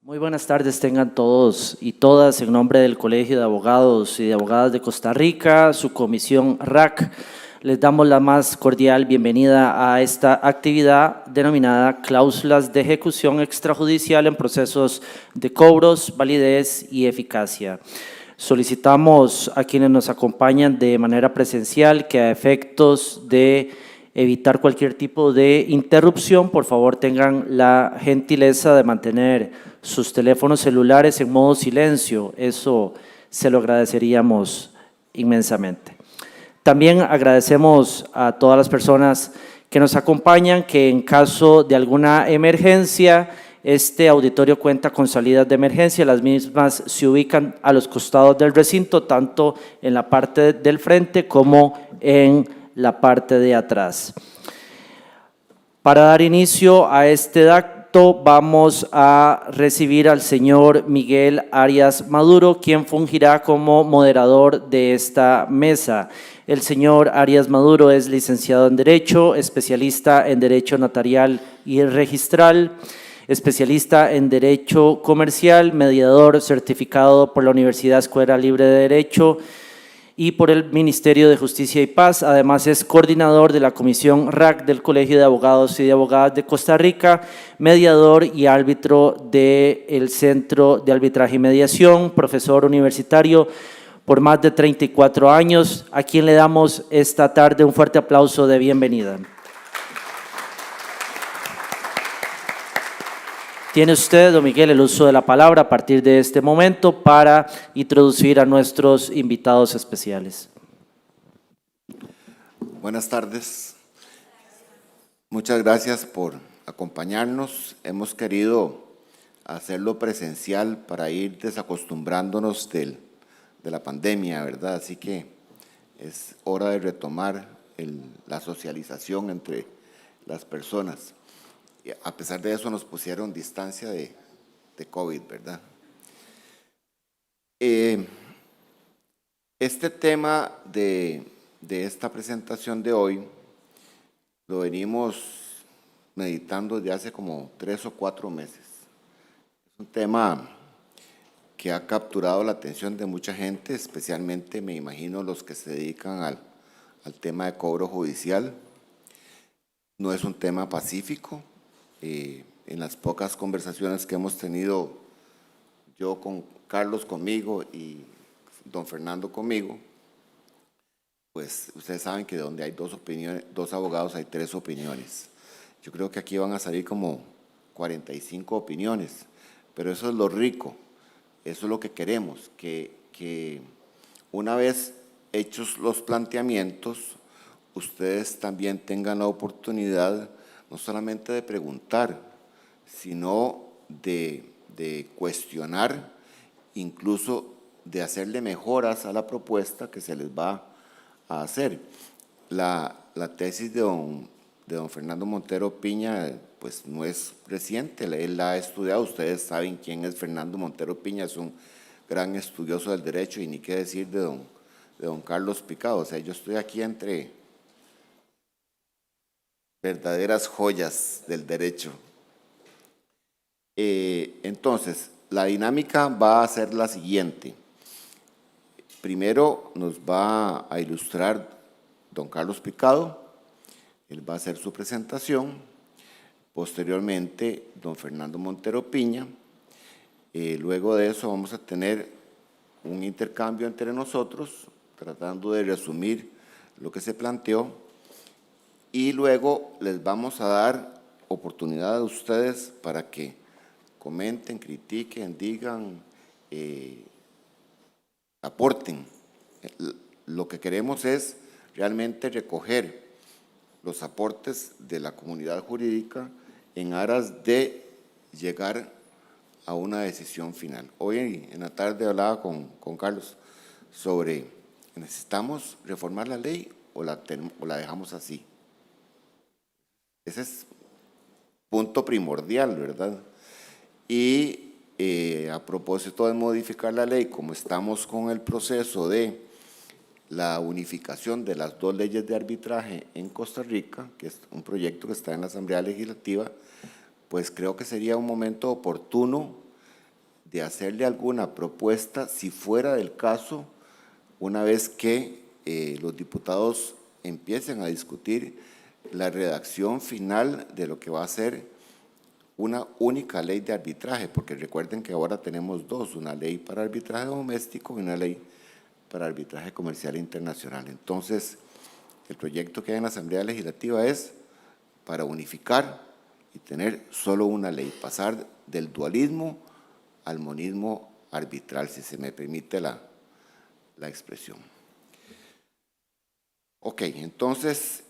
Muy buenas tardes tengan todos y todas en nombre del Colegio de Abogados y de Abogadas de Costa Rica, su comisión RAC. Les damos la más cordial bienvenida a esta actividad denominada Cláusulas de Ejecución Extrajudicial en Procesos de Cobros, Validez y Eficacia. Solicitamos a quienes nos acompañan de manera presencial que a efectos de evitar cualquier tipo de interrupción, por favor tengan la gentileza de mantener sus teléfonos celulares en modo silencio. Eso se lo agradeceríamos inmensamente. También agradecemos a todas las personas que nos acompañan que en caso de alguna emergencia, este auditorio cuenta con salidas de emergencia. Las mismas se ubican a los costados del recinto, tanto en la parte del frente como en la parte de atrás. Para dar inicio a este acto, vamos a recibir al señor Miguel Arias Maduro, quien fungirá como moderador de esta mesa. El señor Arias Maduro es licenciado en Derecho, especialista en Derecho Notarial y Registral, especialista en Derecho Comercial, mediador certificado por la Universidad Escuela Libre de Derecho y por el Ministerio de Justicia y Paz. Además es coordinador de la Comisión RAC del Colegio de Abogados y de Abogadas de Costa Rica, mediador y árbitro del Centro de Arbitraje y Mediación, profesor universitario por más de 34 años, a quien le damos esta tarde un fuerte aplauso de bienvenida. Tiene usted, don Miguel, el uso de la palabra a partir de este momento para introducir a nuestros invitados especiales. Buenas tardes. Muchas gracias por acompañarnos. Hemos querido hacerlo presencial para ir desacostumbrándonos de la pandemia, ¿verdad? Así que es hora de retomar la socialización entre las personas. Y a pesar de eso nos pusieron distancia de COVID, ¿verdad? Este tema de esta presentación de hoy lo venimos meditando desde hace como 3 o 4 meses. Es un tema que ha capturado la atención de mucha gente, especialmente me imagino los que se dedican al tema de cobro judicial. No es un tema pacífico. En las pocas conversaciones que hemos tenido, yo con Carlos conmigo y don Fernando conmigo, pues ustedes saben que donde hay dos abogados hay 3 opiniones. Yo creo que aquí van a salir como 45 opiniones, pero eso es lo rico, eso es lo que queremos, que una vez hechos los planteamientos, ustedes también tengan la oportunidad no solamente de preguntar, sino de cuestionar, incluso de hacerle mejoras a la propuesta que se les va a hacer. La tesis de don Fernando Montero Piña pues no es reciente, él la ha estudiado, ustedes saben quién es Fernando Montero Piña, es un gran estudioso del derecho y ni qué decir de don Carlos Picado. O sea, yo estoy aquí entre verdaderas joyas del derecho. Entonces, la dinámica va a ser la siguiente. Primero nos va a ilustrar don Carlos Picado, él va a hacer su presentación. Posteriormente, don Fernando Montero Piña. Luego de eso vamos a tener un intercambio entre nosotros, tratando de resumir lo que se planteó. Y luego les vamos a dar oportunidad a ustedes para que comenten, critiquen, digan, aporten. Lo que queremos es realmente recoger los aportes de la comunidad jurídica en aras de llegar a una decisión final. Hoy en la tarde hablaba con Carlos sobre, ¿necesitamos reformar la ley o la dejamos así? Ese es punto primordial, ¿verdad? Y a propósito de modificar la ley, como estamos con el proceso de la unificación de las 2 leyes de arbitraje en Costa Rica, que es un proyecto que está en la Asamblea Legislativa, pues creo que sería un momento oportuno de hacerle alguna propuesta, si fuera del caso, una vez que los diputados empiecen a discutir la redacción final de lo que va a ser una única ley de arbitraje, porque recuerden que ahora tenemos dos, una ley para arbitraje doméstico y una ley para arbitraje comercial internacional. Entonces, el proyecto que hay en la Asamblea Legislativa es para unificar y tener solo una ley, pasar del dualismo al monismo arbitral, si se me permite la expresión. Ok, entonces,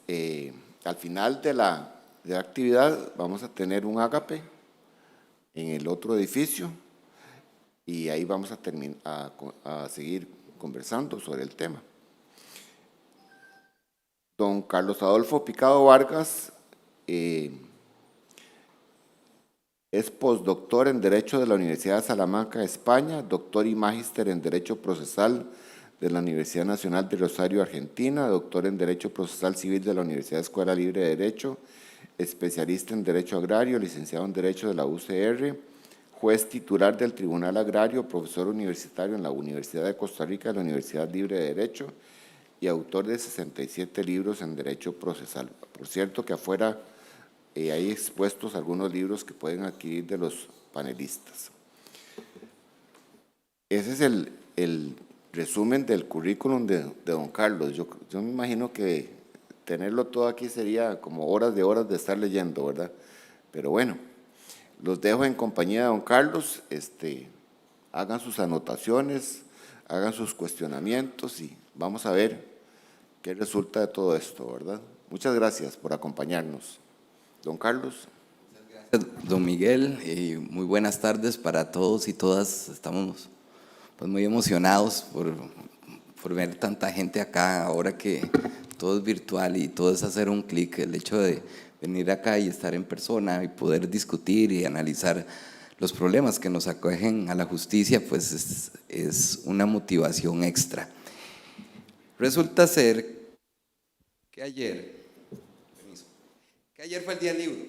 al final de la actividad vamos a tener un ágape en el otro edificio y ahí vamos a seguir conversando sobre el tema. Don Carlos Adolfo Picado Vargas es postdoctor en Derecho de la Universidad de Salamanca, España, doctor y magíster en Derecho Procesal de la Universidad Nacional de Rosario, Argentina, doctor en Derecho Procesal Civil de la Universidad Escuela Libre de Derecho, especialista en Derecho Agrario, licenciado en Derecho de la UCR, juez titular del Tribunal Agrario, profesor universitario en la Universidad de Costa Rica y la Universidad Libre de Derecho y autor de 67 libros en Derecho Procesal. Por cierto que afuera hay expuestos algunos libros que pueden adquirir de los panelistas. Ese es el resumen del currículum de don Carlos. Yo me imagino que tenerlo todo aquí sería como horas de estar leyendo, ¿verdad? Pero bueno, los dejo en compañía de don Carlos. Hagan sus anotaciones, hagan sus cuestionamientos y vamos a ver qué resulta de todo esto, ¿verdad? Muchas gracias por acompañarnos. Don Carlos. Muchas gracias, don Miguel, y muy buenas tardes para todos y todas. Estamos pues muy emocionados por ver tanta gente acá, ahora que todo es virtual y todo es hacer un clic. El hecho de venir acá y estar en persona y poder discutir y analizar los problemas que nos acogen a la justicia, pues es una motivación extra. Resulta ser que ayer fue el día del libro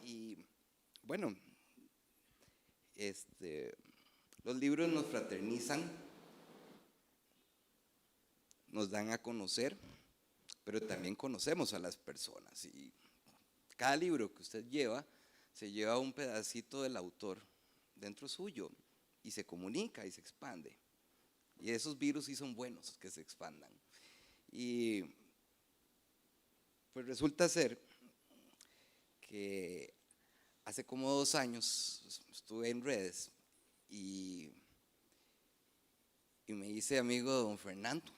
y bueno, los libros nos fraternizan, nos dan a conocer, pero también conocemos a las personas y cada libro que usted lleva, se lleva un pedacito del autor dentro suyo y se comunica y se expande. Y esos virus sí son buenos que se expandan. Y pues resulta ser que hace como 2 años estuve en redes y me hice amigo de don Fernando.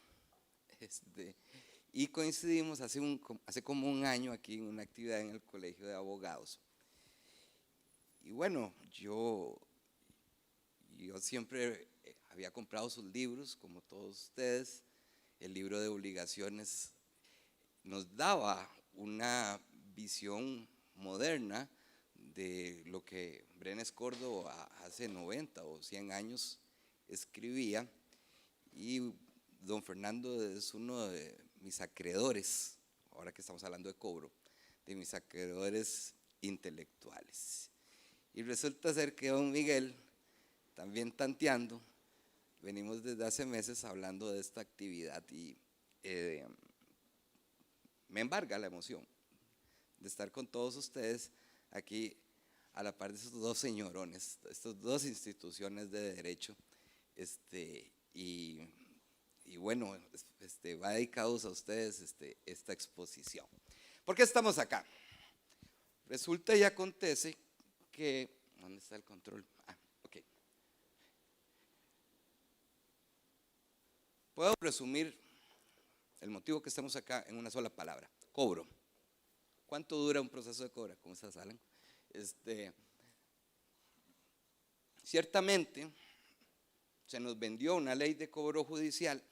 Y coincidimos hace como un año aquí en una actividad en el Colegio de Abogados. Y bueno, yo siempre había comprado sus libros, como todos ustedes. El libro de obligaciones nos daba una visión moderna de lo que Brenes Córdoba hace 90 o 100 años escribía, y don Fernando es uno de mis acreedores, ahora que estamos hablando de cobro, de mis acreedores intelectuales. Y resulta ser que don Miguel, también tanteando, venimos desde hace meses hablando de esta actividad y me embarga la emoción de estar con todos ustedes aquí a la par de estos dos señorones, estas dos instituciones de derecho, y bueno, va dedicados a ustedes esta exposición. ¿Por qué estamos acá? Resulta y acontece que, ¿dónde está el control? Ok. Puedo resumir el motivo que estamos acá en una sola palabra: cobro. ¿Cuánto dura un proceso de cobro? ¿Cómo estás, Alan? Ciertamente se nos vendió una ley de cobro judicial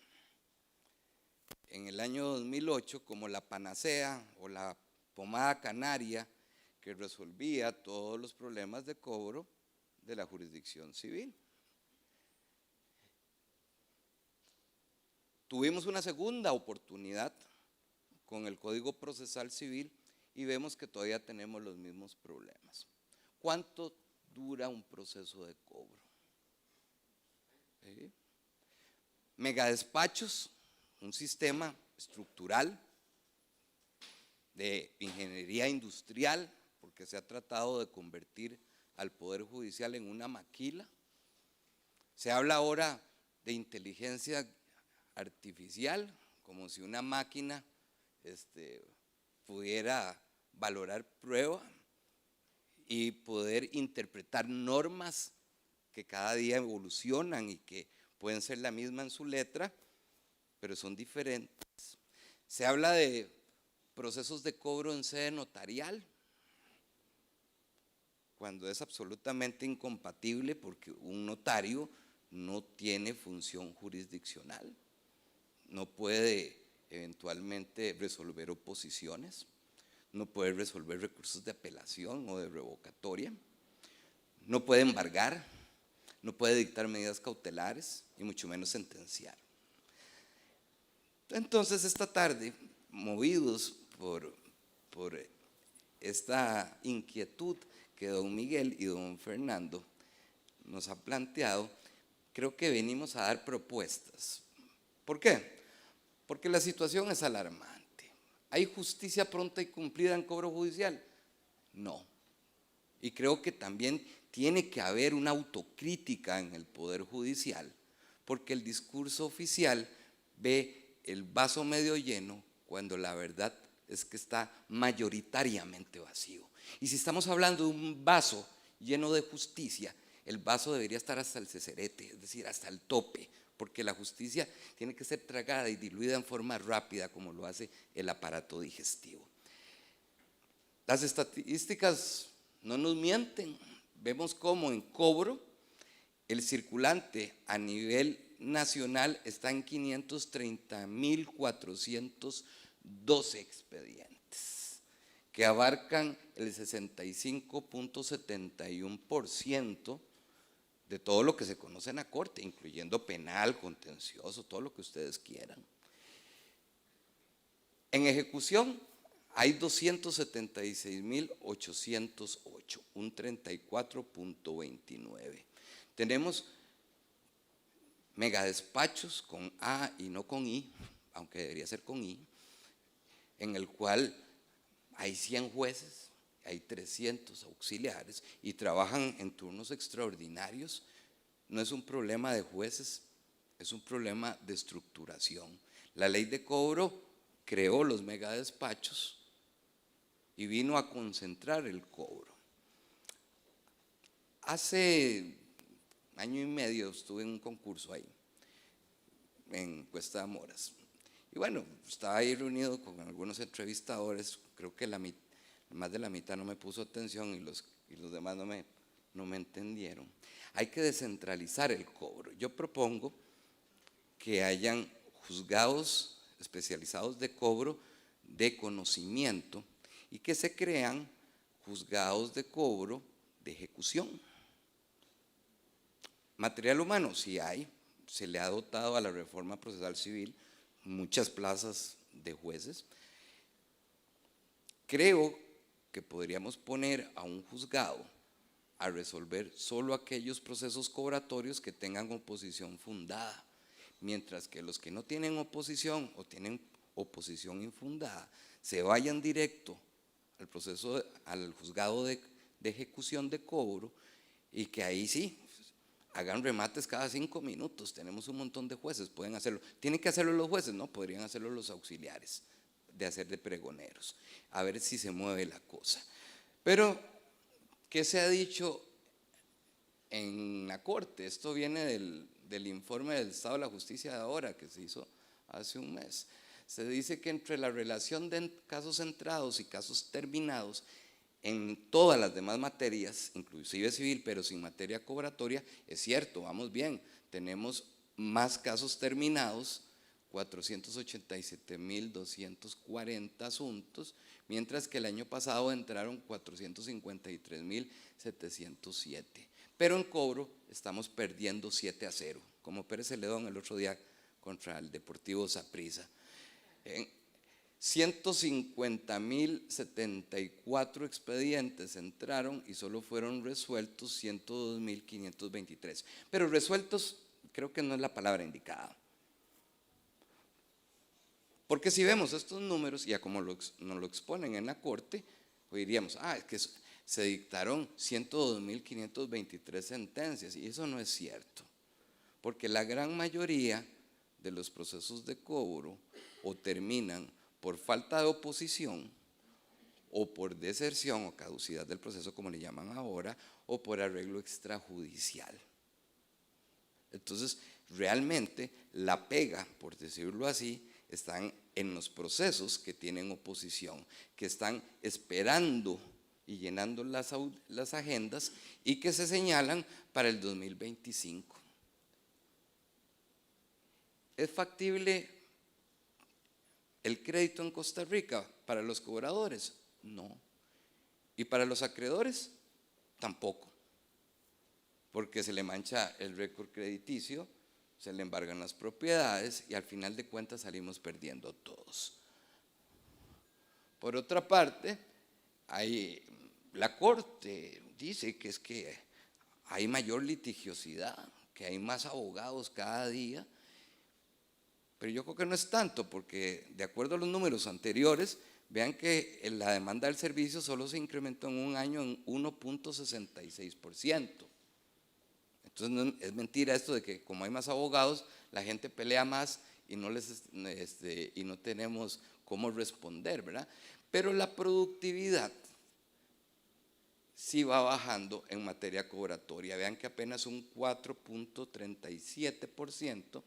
en el año 2008 como la panacea o la pomada canaria que resolvía todos los problemas de cobro de la jurisdicción civil. Tuvimos una segunda oportunidad con el Código Procesal Civil y vemos que todavía tenemos los mismos problemas. ¿Cuánto dura un proceso de cobro? ¿sí? Megadespachos, un sistema estructural de ingeniería industrial, porque se ha tratado de convertir al Poder Judicial en una maquila. Se habla ahora de inteligencia artificial, como si una máquina pudiera valorar prueba y poder interpretar normas que cada día evolucionan y que pueden ser la misma en su letra, pero son diferentes. Se habla de procesos de cobro en sede notarial, cuando es absolutamente incompatible porque un notario no tiene función jurisdiccional, no puede eventualmente resolver oposiciones, no puede resolver recursos de apelación o de revocatoria, no puede embargar, no puede dictar medidas cautelares y mucho menos sentenciar. Entonces esta tarde, movidos por esta inquietud que don Miguel y don Fernando nos han planteado, creo que venimos a dar propuestas. ¿Por qué? Porque la situación es alarmante. ¿Hay justicia pronta y cumplida en cobro judicial? No. Y creo que también tiene que haber una autocrítica en el Poder Judicial, porque el discurso oficial ve el vaso medio lleno cuando la verdad es que está mayoritariamente vacío. Y si estamos hablando de un vaso lleno de justicia, el vaso debería estar hasta el cecerete, es decir, hasta el tope, porque la justicia tiene que ser tragada y diluida en forma rápida, como lo hace el aparato digestivo. Las estadísticas no nos mienten. Vemos cómo en cobro el circulante a nivel nacional está en 530.412 expedientes, que abarcan el 65.71% de todo lo que se conoce en la Corte, incluyendo penal, contencioso, todo lo que ustedes quieran. En ejecución hay 276.808, un 34.29. Tenemos megadespachos con A y no con I, aunque debería ser con I, en el cual hay 100 jueces, hay 300 auxiliares y trabajan en turnos extraordinarios. No es un problema de jueces, es un problema de estructuración. La ley de cobro creó los megadespachos y vino a concentrar el cobro. Hace año y medio estuve en un concurso ahí, en Cuesta de Moras. Y bueno, estaba ahí reunido con algunos entrevistadores, creo que más de la mitad no me puso atención y los demás no me entendieron. Hay que descentralizar el cobro. Yo propongo que hayan juzgados especializados de cobro de conocimiento y que se crean juzgados de cobro de ejecución. Material humano, sí hay, se le ha dotado a la reforma procesal civil muchas plazas de jueces. Creo que podríamos poner a un juzgado a resolver solo aquellos procesos cobratorios que tengan oposición fundada, mientras que los que no tienen oposición o tienen oposición infundada se vayan directo al proceso, al juzgado de ejecución de cobro, y que ahí sí hagan remates cada 5 minutos. Tenemos un montón de jueces, pueden hacerlo. ¿Tienen que hacerlo los jueces? No, podrían hacerlo los auxiliares de hacer de pregoneros, a ver si se mueve la cosa. Pero, ¿qué se ha dicho en la Corte? Esto viene del informe del Estado de la Justicia de ahora, que se hizo hace un mes. Se dice que entre la relación de casos entrados y casos terminados, en todas las demás materias, inclusive civil, pero sin materia cobratoria, es cierto, vamos bien, tenemos más casos terminados, 487.240 asuntos, mientras que el año pasado entraron 453.707. Pero en cobro estamos perdiendo 7-0, como Pérez Celedón el otro día contra el Deportivo Saprissa. 150.074 expedientes entraron y solo fueron resueltos 102.523. Pero resueltos creo que no es la palabra indicada. Porque si vemos estos números, ya como nos lo exponen en la Corte, pues diríamos, es que se dictaron 102.523 sentencias, y eso no es cierto, porque la gran mayoría de los procesos de cobro o terminan por falta de oposición, o por deserción o caducidad del proceso, como le llaman ahora, o por arreglo extrajudicial. Entonces, realmente la pega, por decirlo así, están en los procesos que tienen oposición, que están esperando y llenando las agendas y que se señalan para el 2025. ¿Es factible el crédito en Costa Rica para los cobradores? No. ¿Y para los acreedores? Tampoco. Porque se le mancha el récord crediticio, se le embargan las propiedades y al final de cuentas salimos perdiendo todos. Por otra parte, la Corte dice que es que hay mayor litigiosidad, que hay más abogados cada día, pero yo creo que no es tanto, porque de acuerdo a los números anteriores, vean que la demanda del servicio solo se incrementó en un año en 1.66%. Entonces es mentira esto de que como hay más abogados, la gente pelea más y no tenemos cómo responder, ¿verdad? Pero la productividad sí va bajando en materia cobratoria. Vean que apenas un 4.37%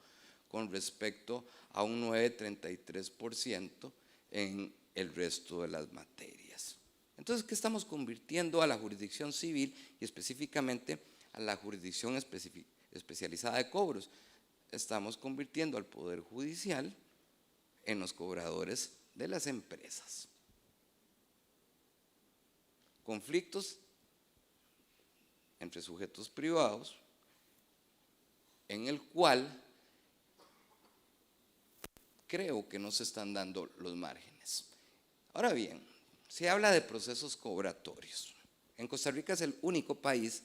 con respecto a un 9.33% en el resto de las materias. Entonces, ¿qué estamos convirtiendo a la jurisdicción civil y específicamente a la jurisdicción especializada de cobros? Estamos convirtiendo al Poder Judicial en los cobradores de las empresas. Conflictos entre sujetos privados en el cual creo que no se están dando los márgenes. Ahora bien, se habla de procesos cobratorios. En Costa Rica es el único país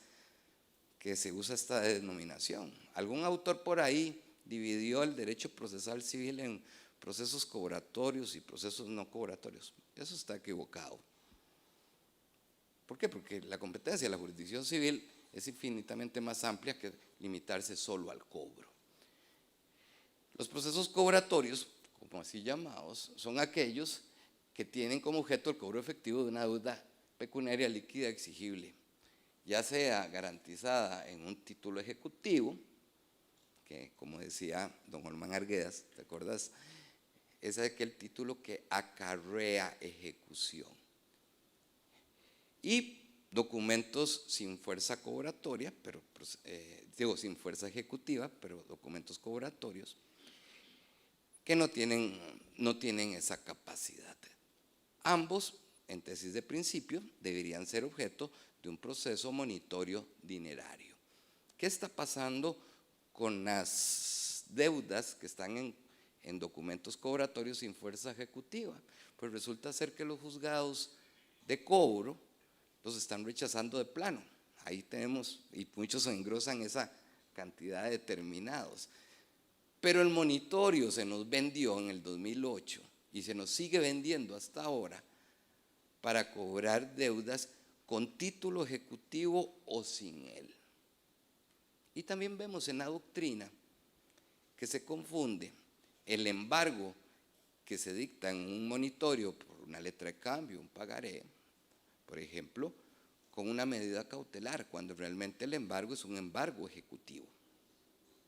que se usa esta denominación. Algún autor por ahí dividió el derecho procesal civil en procesos cobratorios y procesos no cobratorios. Eso está equivocado. ¿Por qué? Porque la competencia de la jurisdicción civil es infinitamente más amplia que limitarse solo al cobro. Los procesos cobratorios, como así llamados, son aquellos que tienen como objeto el cobro efectivo de una deuda pecuniaria líquida exigible, ya sea garantizada en un título ejecutivo, que como decía don Olman Arguedas, ¿te acuerdas? Es aquel título que acarrea ejecución. Y documentos sin fuerza cobratoria, sin fuerza ejecutiva, pero documentos cobratorios, que no tienen esa capacidad. Ambos, en tesis de principio, deberían ser objeto de un proceso monitorio dinerario. ¿Qué está pasando con las deudas que están en documentos cobratorios sin fuerza ejecutiva? Pues resulta ser que los juzgados de cobro los están rechazando de plano. Ahí tenemos, y muchos engrosan esa cantidad de determinados. Pero el monitorio se nos vendió en el 2008 y se nos sigue vendiendo hasta ahora para cobrar deudas con título ejecutivo o sin él. Y también vemos en la doctrina que se confunde el embargo que se dicta en un monitorio por una letra de cambio, un pagaré, por ejemplo, con una medida cautelar, cuando realmente el embargo es un embargo ejecutivo.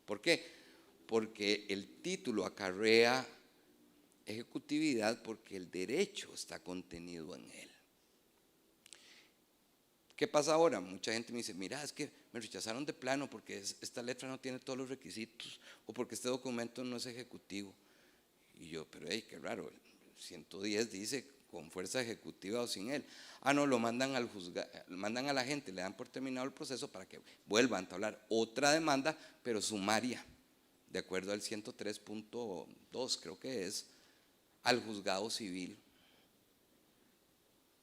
¿Por qué? Porque el título acarrea ejecutividad porque el derecho está contenido en él. ¿Qué pasa ahora? Mucha gente me dice, mira, es que me rechazaron de plano porque esta letra no tiene todos los requisitos o porque este documento no es ejecutivo. Y yo, pero hey, qué raro, el 110 dice con fuerza ejecutiva o sin él. No, lo mandan al juzgado, mandan a la gente, le dan por terminado el proceso para que vuelva a entablar otra demanda, pero sumaria, de acuerdo al 103.2, creo que es, al juzgado civil.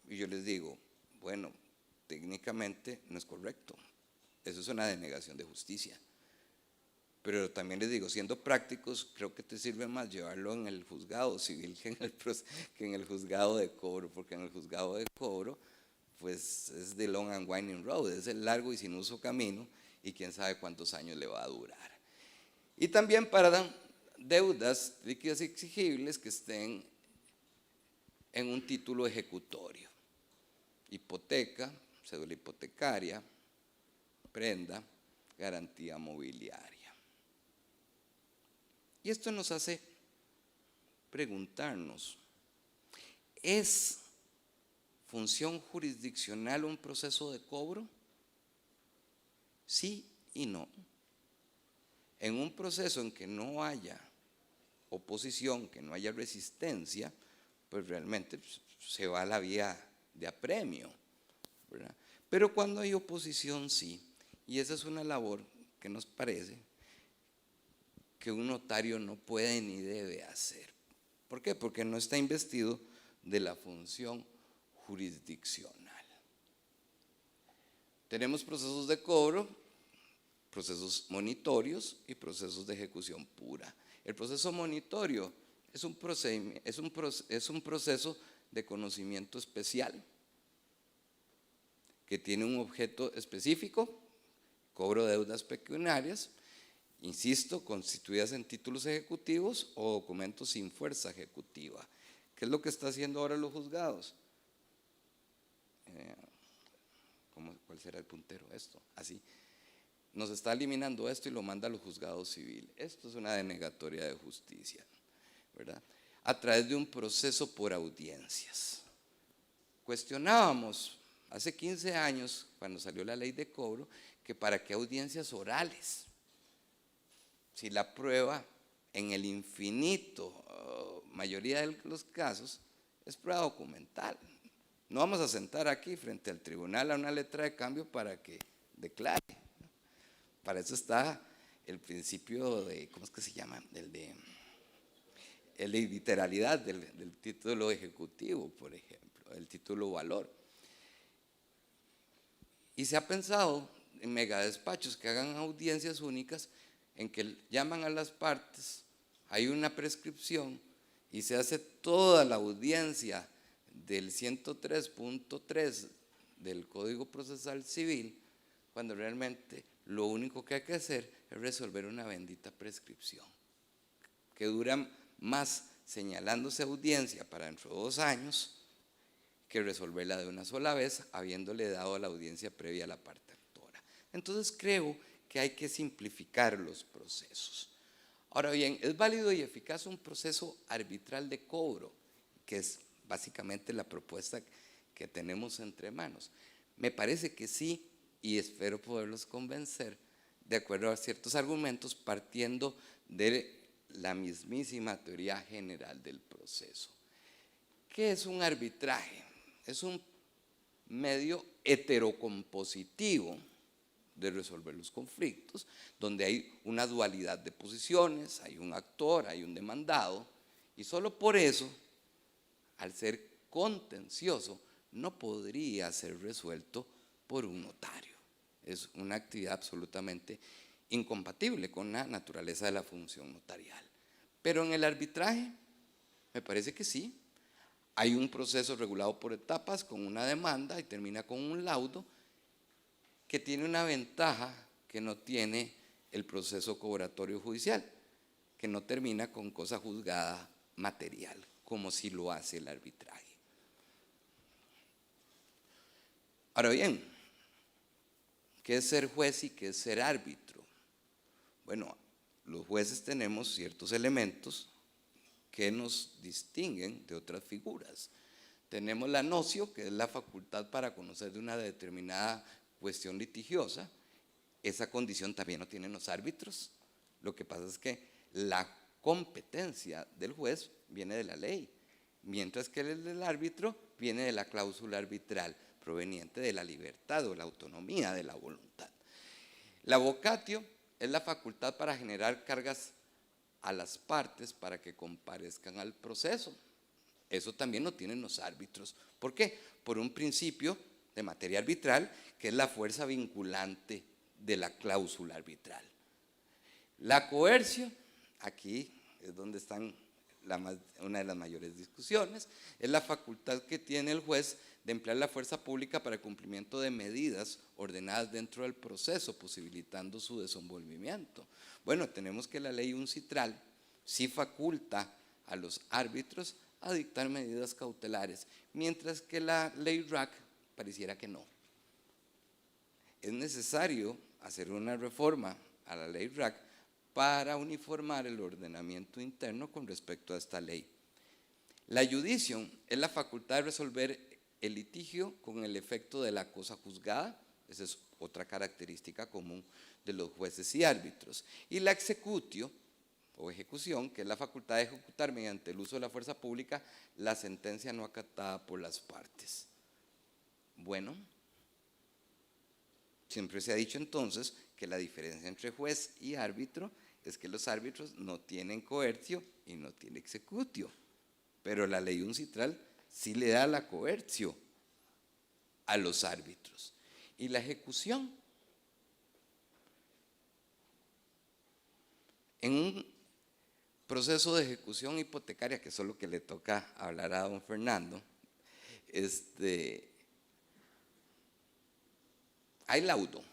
Y yo les digo, bueno, técnicamente no es correcto, eso es una denegación de justicia. pero también les digo, siendo prácticos, creo que te sirve más llevarlo en el juzgado civil que en el juzgado de cobro, porque en el juzgado de cobro, pues es the long and winding road, es el largo y sinuoso camino, y quién sabe cuántos años le va a durar. Y también para deudas líquidas y exigibles que estén en un título ejecutorio, hipoteca, cédula hipotecaria, prenda, garantía mobiliaria. Y esto nos hace preguntarnos, ¿es función jurisdiccional un proceso de cobro? Sí y no. En un proceso en que no haya oposición, que no haya resistencia, pues realmente se va a la vía de apremio, ¿verdad? Pero cuando hay oposición, sí. Y esa es una labor que nos parece que un notario no puede ni debe hacer. ¿Por qué? Porque no está investido de la función jurisdiccional. Tenemos procesos de cobro, procesos monitorios y procesos de ejecución pura. El proceso monitorio es un proceso de conocimiento especial que tiene un objeto específico, cobro de deudas pecuniarias, insisto, constituidas en títulos ejecutivos o documentos sin fuerza ejecutiva. ¿Qué es lo que está haciendo ahora los juzgados? ¿Cuál será el puntero? Esto, así. Nos está eliminando esto y lo manda a los juzgados civiles. Esto es una denegatoria de justicia, ¿verdad? A través de un proceso por audiencias. Cuestionábamos hace 15 años, cuando salió la ley de cobro, que para qué audiencias orales, si la prueba en el infinito mayoría de los casos es prueba documental. No vamos a sentar aquí frente al tribunal a una letra de cambio para que declare. Para eso está el principio de, ¿cómo es que se llama? El de literalidad del título ejecutivo, por ejemplo, el título valor. Y se ha pensado en megadespachos que hagan audiencias únicas en que llaman a las partes, hay una prescripción y se hace toda la audiencia del 103.3 del Código Procesal Civil, cuando realmente lo único que hay que hacer es resolver una bendita prescripción, que dura más señalándose audiencia para dentro de 2 años que resolverla de una sola vez, habiéndole dado la audiencia previa a la parte actora. Entonces creo que hay que simplificar los procesos. Ahora bien, ¿es válido y eficaz un proceso arbitral de cobro? Que es básicamente la propuesta que tenemos entre manos. Me parece que sí, y espero poderlos convencer de acuerdo a ciertos argumentos partiendo de la mismísima teoría general del proceso. ¿Qué es un arbitraje? Es un medio heterocompositivo de resolver los conflictos, donde hay una dualidad de posiciones, hay un actor, hay un demandado, y solo por eso, al ser contencioso, no podría ser resuelto por un notario. Es una actividad absolutamente incompatible con la naturaleza de la función notarial. Pero en el arbitraje, me parece que sí. Hay un proceso regulado por etapas con una demanda y termina con un laudo que tiene una ventaja que no tiene el proceso cobratorio judicial, que no termina con cosa juzgada material, como si lo hace el arbitraje. Ahora bien, ¿qué es ser juez y qué es ser árbitro? Bueno, los jueces tenemos ciertos elementos que nos distinguen de otras figuras. Tenemos la nocio, que es la facultad para conocer de una determinada cuestión litigiosa. Esa condición también no tienen los árbitros. Lo que pasa es que la competencia del juez viene de la ley, mientras que el del árbitro viene de la cláusula arbitral, proveniente de la libertad o la autonomía de la voluntad. La vocatio es la facultad para generar cargas a las partes para que comparezcan al proceso. Eso también lo tienen los árbitros. ¿Por qué? Por un principio de materia arbitral, que es la fuerza vinculante de la cláusula arbitral. La coerción, aquí es donde están una de las mayores discusiones, es la facultad que tiene el juez de emplear la fuerza pública para el cumplimiento de medidas ordenadas dentro del proceso, posibilitando su desenvolvimiento. Bueno, tenemos que la ley uncitral sí faculta a los árbitros a dictar medidas cautelares, mientras que la ley RAC pareciera que no. Es necesario hacer una reforma a la ley RAC para uniformar el ordenamiento interno con respecto a esta ley. La iudición es la facultad de resolver el litigio con el efecto de la cosa juzgada, esa es otra característica común de los jueces y árbitros. Y la executio, o ejecución, que es la facultad de ejecutar mediante el uso de la fuerza pública la sentencia no acatada por las partes. Bueno, siempre se ha dicho entonces que la diferencia entre juez y árbitro es que los árbitros no tienen coercio y no tienen executio, pero la ley uncitral sí le da la coercio a los árbitros. Y la ejecución, en un proceso de ejecución hipotecaria, que eso es lo que le toca hablar a don Fernando, ¿hay laudo?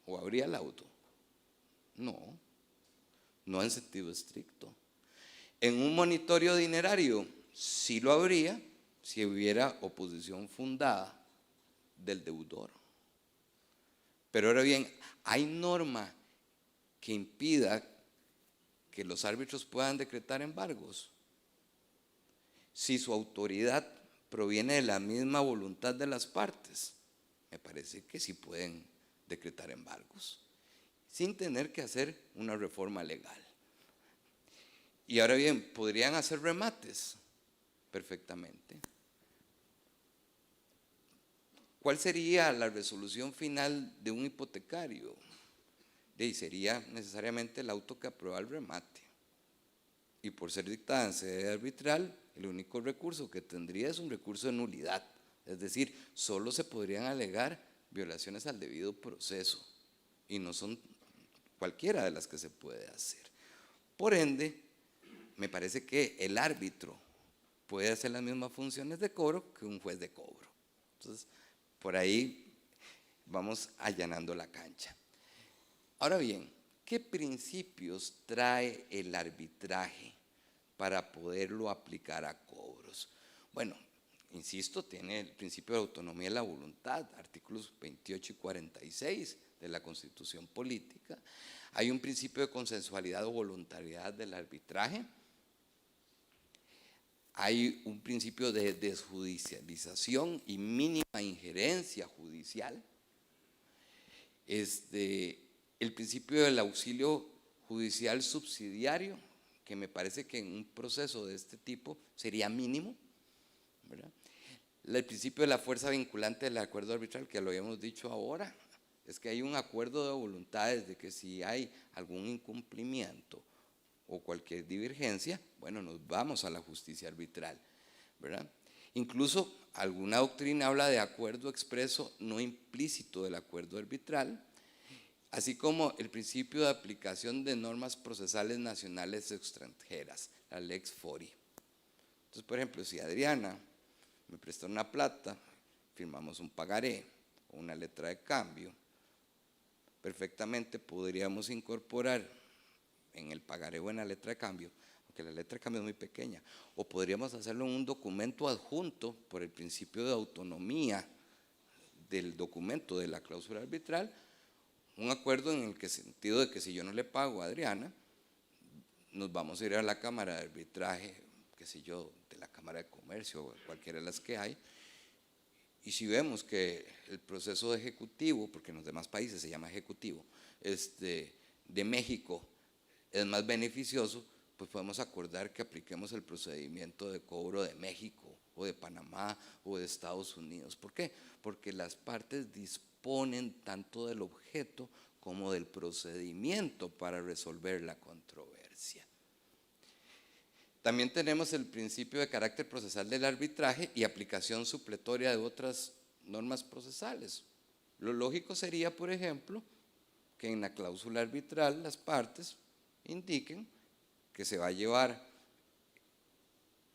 ¿O habría laudo? No, no en sentido estricto. En un monitorio dinerario sí lo habría si hubiera oposición fundada del deudor. Pero ahora bien, ¿hay norma que impida que los árbitros puedan decretar embargos? Si su autoridad proviene de la misma voluntad de las partes, me parece que sí pueden decretar embargos, sin tener que hacer una reforma legal. Y ahora bien, ¿podrían hacer remates? Perfectamente. ¿Cuál sería la resolución final de un hipotecario? Sería necesariamente el auto que aprueba el remate. Y por ser dictada en sede arbitral, el único recurso que tendría es un recurso de nulidad. Es decir, solo se podrían alegar violaciones al debido proceso y no son cualquiera de las que se puede hacer. Por ende, me parece que el árbitro puede hacer las mismas funciones de cobro que un juez de cobro. Entonces, por ahí vamos allanando la cancha. Ahora bien, ¿qué principios trae el arbitraje para poderlo aplicar a cobros? Bueno, insisto, tiene el principio de autonomía de la voluntad, artículos 28 y 46 de la Constitución Política. Hay un principio de consensualidad o voluntariedad del arbitraje. Hay un principio de desjudicialización y mínima injerencia judicial. El principio del auxilio judicial subsidiario, que me parece que en un proceso de este tipo sería mínimo, ¿verdad? El principio de la fuerza vinculante del acuerdo arbitral, que lo habíamos dicho ahora, es que hay un acuerdo de voluntades de que si hay algún incumplimiento o cualquier divergencia, bueno, nos vamos a la justicia arbitral, ¿verdad? Incluso alguna doctrina habla de acuerdo expreso no implícito del acuerdo arbitral, así como el principio de aplicación de normas procesales nacionales o extranjeras, la Lex Fori. Entonces, por ejemplo, si Adriana me presta una plata, firmamos un pagaré o una letra de cambio, perfectamente podríamos incorporar en el pagaré o en la letra de cambio, aunque la letra de cambio es muy pequeña, o podríamos hacerlo en un documento adjunto por el principio de autonomía del documento de la cláusula arbitral, un acuerdo en el sentido de que si yo no le pago a Adriana, nos vamos a ir a la Cámara de Arbitraje, qué sé yo, de la Cámara de Comercio o cualquiera de las que hay, y si vemos que el proceso ejecutivo, porque en los demás países se llama ejecutivo, de México es más beneficioso, pues podemos acordar que apliquemos el procedimiento de cobro de México o de Panamá o de Estados Unidos. ¿Por qué? Porque las partes disponen tanto del objeto como del procedimiento para resolver la controversia. También tenemos el principio de carácter procesal del arbitraje y aplicación supletoria de otras normas procesales. Lo lógico sería, por ejemplo, que en la cláusula arbitral las partes indiquen que se va a llevar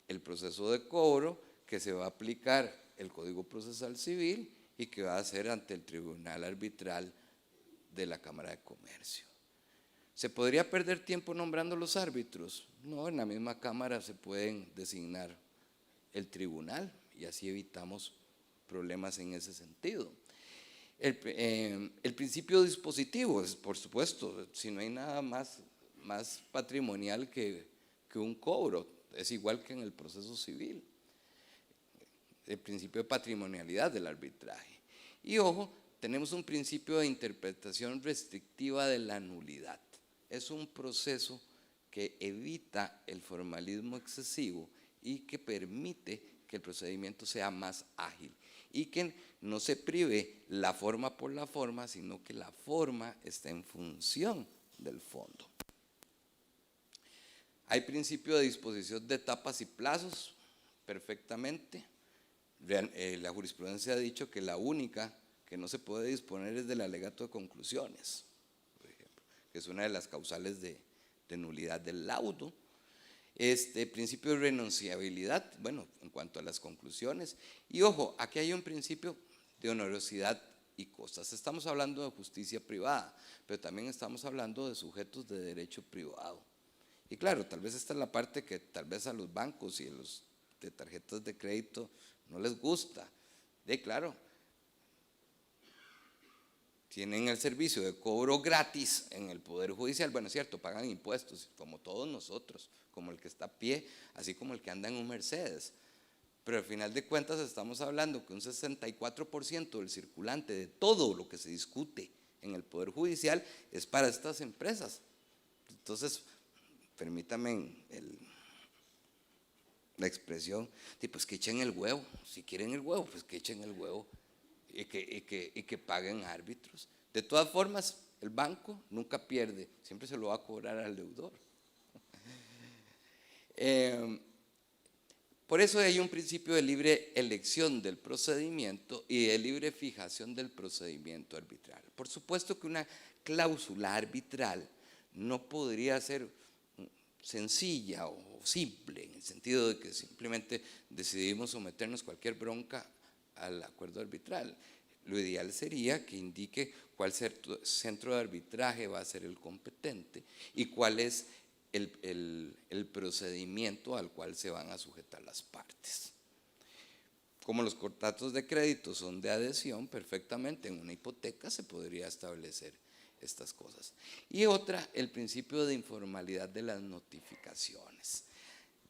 el proceso de cobro, que se va a aplicar el Código Procesal Civil y que va a ser ante el Tribunal Arbitral de la Cámara de Comercio. ¿Se podría perder tiempo nombrando los árbitros? No, en la misma Cámara se pueden designar el tribunal y así evitamos problemas en ese sentido. El principio dispositivo es, por supuesto, si no hay nada más patrimonial que un cobro, es igual que en el proceso civil. El principio de patrimonialidad del arbitraje. Y ojo, tenemos un principio de interpretación restrictiva de la nulidad. Es un proceso que evita el formalismo excesivo y que permite que el procedimiento sea más ágil y que no se prive la forma por la forma, sino que la forma está en función del fondo. Hay principio de disposición de etapas y plazos, perfectamente. La jurisprudencia ha dicho que la única que no se puede disponer es del alegato de conclusiones, por ejemplo, que es una de las causales de nulidad del laudo. Principio de renunciabilidad, bueno, en cuanto a las conclusiones. Y ojo, aquí hay un principio de onerosidad y costas. Estamos hablando de justicia privada, pero también estamos hablando de sujetos de derecho privado. Y claro, tal vez esta es la parte que tal vez a los bancos y a los de tarjetas de crédito no les gusta. Claro, tienen el servicio de cobro gratis en el Poder Judicial. Bueno, es cierto, pagan impuestos, como todos nosotros, como el que está a pie, así como el que anda en un Mercedes. Pero al final de cuentas estamos hablando que un 64% del circulante de todo lo que se discute en el Poder Judicial es para estas empresas. Entonces, permítame la expresión, pues que echen el huevo. Si quieren el huevo, pues que echen el huevo y que paguen árbitros. De todas formas, el banco nunca pierde, siempre se lo va a cobrar al deudor. Por eso hay un principio de libre elección del procedimiento y de libre fijación del procedimiento arbitral. Por supuesto que una cláusula arbitral no podría ser sencilla o simple, en el sentido de que simplemente decidimos someternos cualquier bronca al acuerdo arbitral. Lo ideal sería que indique cuál centro de arbitraje va a ser el competente y cuál es el procedimiento al cual se van a sujetar las partes. Como los contratos de crédito son de adhesión, perfectamente en una hipoteca se podría establecer estas cosas. Y otra, el principio de informalidad de las notificaciones.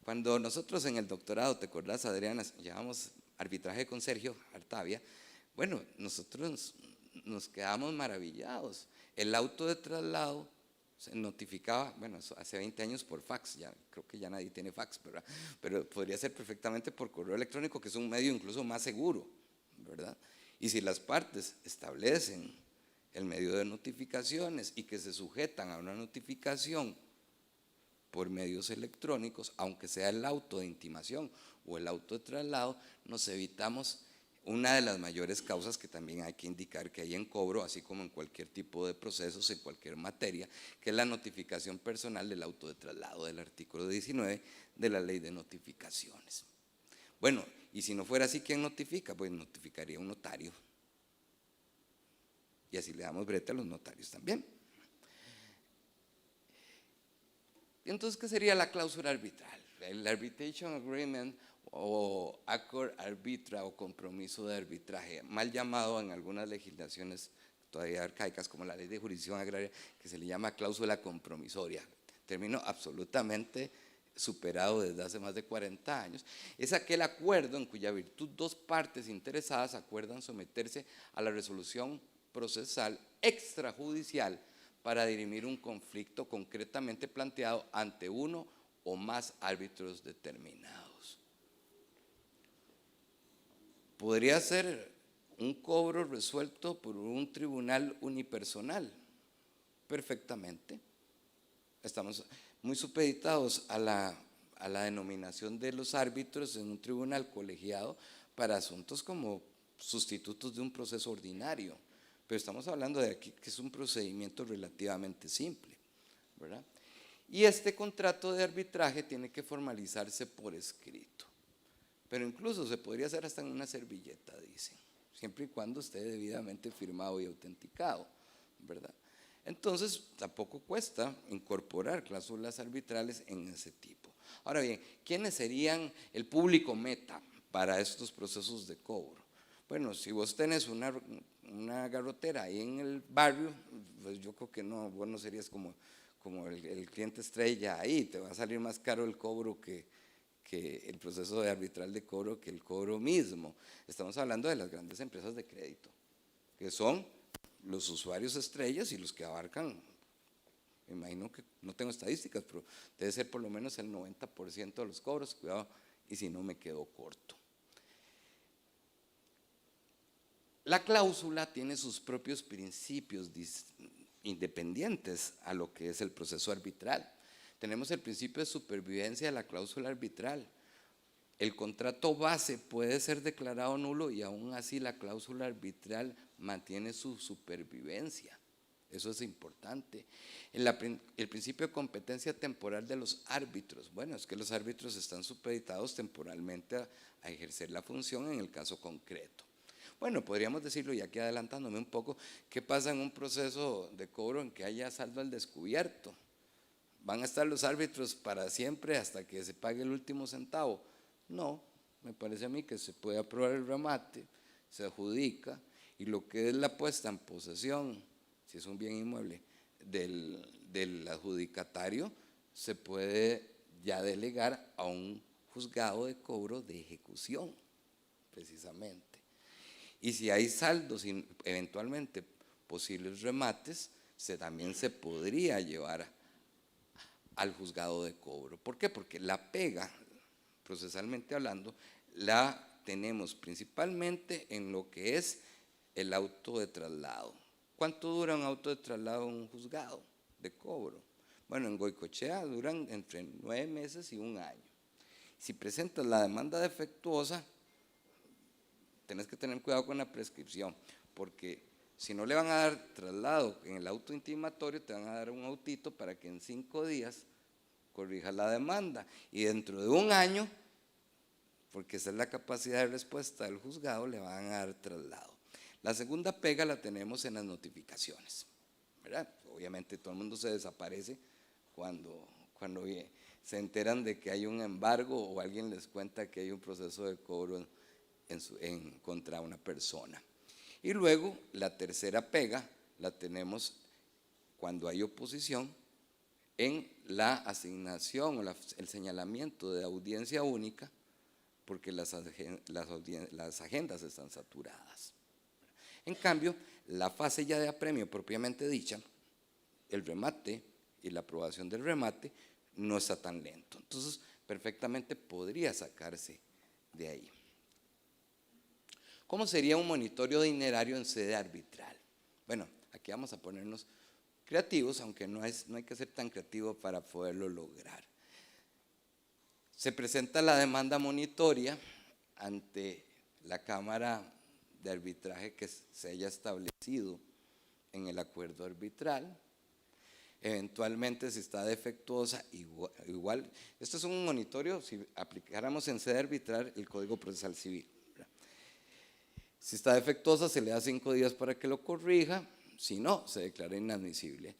Cuando nosotros en el doctorado, ¿te acordás, Adriana? Llevamos arbitraje con Sergio Artavia. Bueno, nosotros nos quedamos maravillados. El auto de traslado se notificaba, bueno, eso hace 20 años por fax, ya creo que ya nadie tiene fax, ¿verdad? Pero podría ser perfectamente por correo electrónico, que es un medio incluso más seguro, ¿verdad? Y si las partes establecen el medio de notificaciones y que se sujetan a una notificación por medios electrónicos, aunque sea el auto de intimación o el auto de traslado, nos evitamos una de las mayores causas que también hay que indicar que hay en cobro, así como en cualquier tipo de procesos, en cualquier materia, que es la notificación personal del auto de traslado del artículo 19 de la Ley de Notificaciones. Bueno, y si no fuera así, ¿quién notifica? Pues notificaría un notario. Y así le damos brete a los notarios también. Entonces, ¿qué sería la cláusula arbitral? El arbitration agreement o accord arbitra o compromiso de arbitraje, mal llamado en algunas legislaciones todavía arcaicas como la Ley de Jurisdicción Agraria, que se le llama cláusula compromisoria, término absolutamente superado desde hace más de 40 años. Es aquel acuerdo en cuya virtud dos partes interesadas acuerdan someterse a la resolución procesal extrajudicial para dirimir un conflicto concretamente planteado ante uno o más árbitros determinados. Podría ser un cobro resuelto por un tribunal unipersonal, perfectamente. Estamos muy supeditados a la denominación de los árbitros en un tribunal colegiado para asuntos como sustitutos de un proceso ordinario. pero estamos hablando de aquí que es un procedimiento relativamente simple, ¿verdad? Y este contrato de arbitraje tiene que formalizarse por escrito, pero incluso se podría hacer hasta en una servilleta, dicen, siempre y cuando esté debidamente firmado y autenticado, ¿verdad? Entonces, tampoco cuesta incorporar cláusulas arbitrales en ese tipo. Ahora bien, ¿quiénes serían el público meta para estos procesos de cobro? Bueno, si vos tenés una garrotera ahí en el barrio, pues yo creo que no, vos no serías como el cliente estrella ahí, te va a salir más caro el cobro que el proceso de arbitral de cobro que el cobro mismo. Estamos hablando de las grandes empresas de crédito, que son los usuarios estrellas y los que abarcan, me imagino que no tengo estadísticas, pero debe ser por lo menos el 90% de los cobros, cuidado, y si no me quedo corto. La cláusula tiene sus propios principios independientes a lo que es el proceso arbitral. Tenemos el principio de supervivencia de la cláusula arbitral. El contrato base puede ser declarado nulo y aún así la cláusula arbitral mantiene su supervivencia. Eso es importante. El principio de competencia temporal de los árbitros. Bueno, es que los árbitros están supeditados temporalmente a ejercer la función en el caso concreto. Bueno, podríamos decirlo, ya que adelantándome un poco, ¿qué pasa en un proceso de cobro en que haya saldo al descubierto? ¿Van a estar los árbitros para siempre hasta que se pague el último centavo? No, me parece a mí que se puede aprobar el remate, se adjudica, y lo que es la puesta en posesión, si es un bien inmueble, del adjudicatario, se puede ya delegar a un juzgado de cobro de ejecución, precisamente. Y si hay saldos y eventualmente posibles remates, también se podría llevar al juzgado de cobro. ¿Por qué? Porque la pega, procesalmente hablando, la tenemos principalmente en lo que es el auto de traslado. ¿Cuánto dura un auto de traslado en un juzgado de cobro? Bueno, en Goicoechea duran entre 9 meses y 1 año. Si presentas la demanda defectuosa, tenés que tener cuidado con la prescripción, porque si no le van a dar traslado en el auto intimatorio, te van a dar un autito para que en 5 días corrijas la demanda, y dentro de 1 año, porque esa es la capacidad de respuesta del juzgado, le van a dar traslado. La segunda pega la tenemos en las notificaciones, ¿verdad? Obviamente todo el mundo se desaparece cuando se enteran de que hay un embargo o alguien les cuenta que hay un proceso de cobro contra una persona. Y luego la tercera pega la tenemos cuando hay oposición en la asignación o el señalamiento de audiencia única, porque las agendas están saturadas. En cambio, la fase ya de apremio propiamente dicha, el remate y la aprobación del remate no está tan lento. Entonces, perfectamente podría sacarse de ahí. ¿Cómo sería un monitorio de itinerario en sede arbitral? Bueno, aquí vamos a ponernos creativos, aunque no hay que ser tan creativo para poderlo lograr. Se presenta la demanda monitoria ante la Cámara de Arbitraje que se haya establecido en el acuerdo arbitral. Eventualmente, si está defectuosa, igual, esto es un monitorio, si aplicáramos en sede arbitral el Código Procesal Civil. Si está defectuosa, se le da 5 días para que lo corrija, si no, se declara inadmisible.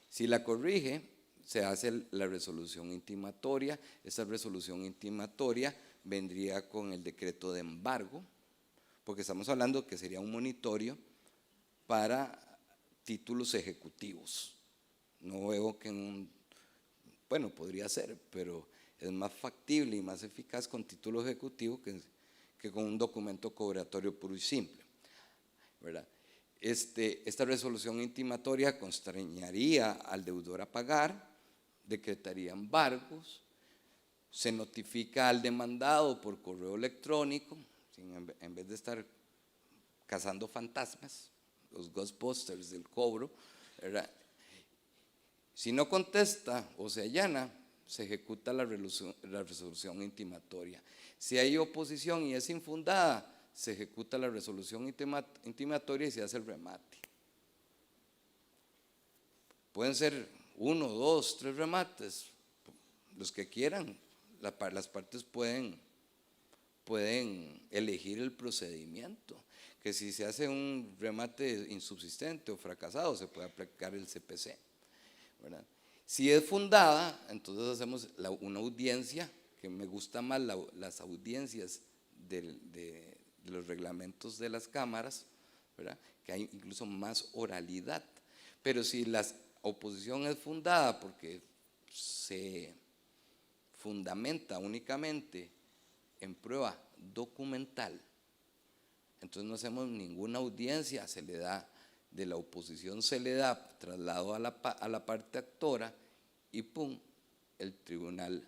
Si la corrige, se hace la resolución intimatoria. Esa resolución intimatoria vendría con el decreto de embargo, porque estamos hablando que sería un monitorio para títulos ejecutivos. No veo que bueno, podría ser, pero es más factible y más eficaz con título ejecutivo que con un documento cobratorio puro y simple, ¿verdad? Esta resolución intimatoria constreñaría al deudor a pagar, decretaría embargos, se notifica al demandado por correo electrónico, en vez de estar cazando fantasmas, los ghostbusters del cobro, ¿verdad? Si no contesta o se allana, se ejecuta la resolución intimatoria. Si hay oposición y es infundada, se ejecuta la resolución intimatoria y se hace el remate. pueden ser 1, 2, 3 remates, los que quieran. Las partes pueden elegir el procedimiento, que si se hace un remate insubsistente o fracasado, se puede aplicar el CPC, ¿verdad? Si es fundada, entonces hacemos una audiencia, que me gusta más las audiencias de los reglamentos de las cámaras, ¿verdad? Que hay incluso más oralidad. Pero si la oposición es fundada porque se fundamenta únicamente en prueba documental, entonces no hacemos ninguna audiencia, se le da, de la oposición se le da traslado a la parte actora y ¡pum!, el tribunal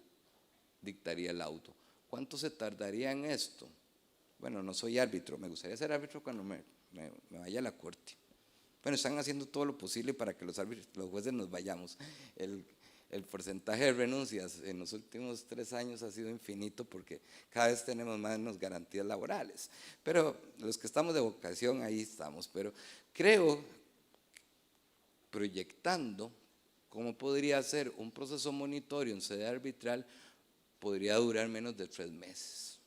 dictaría el auto. ¿Cuánto se tardaría en esto? Bueno, no soy árbitro, me gustaría ser árbitro cuando me vaya a la corte. Bueno, están haciendo todo lo posible para que los jueces nos vayamos. El porcentaje de renuncias en los últimos 3 años ha sido infinito porque cada vez tenemos menos garantías laborales. Pero los que estamos de vocación, ahí estamos. Pero creo, proyectando cómo podría ser un proceso monitorio en sede arbitral, podría durar menos de 3 meses.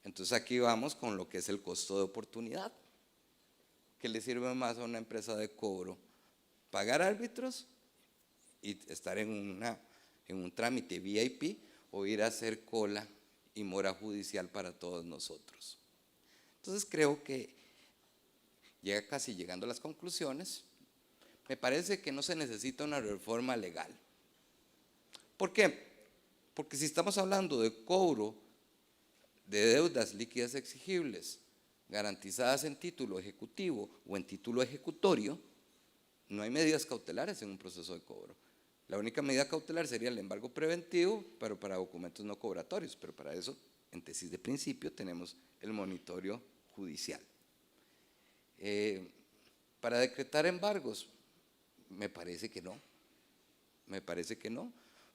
Entonces aquí vamos con lo que es el costo de oportunidad. ¿Qué le sirve más a una empresa de cobro? ¿Pagar árbitros y estar en un trámite VIP o ir a hacer cola y mora judicial para todos nosotros? Entonces creo que casi llegando a las conclusiones, me parece que no se necesita una reforma legal. ¿Por qué? Porque si estamos hablando de cobro de deudas líquidas exigibles garantizadas en título ejecutivo o en título ejecutorio, no hay medidas cautelares en un proceso de cobro. La única medida cautelar sería el embargo preventivo, pero para documentos no cobratorios, pero para eso, en tesis de principio, tenemos el monitoreo judicial. Para decretar embargos, me parece que no,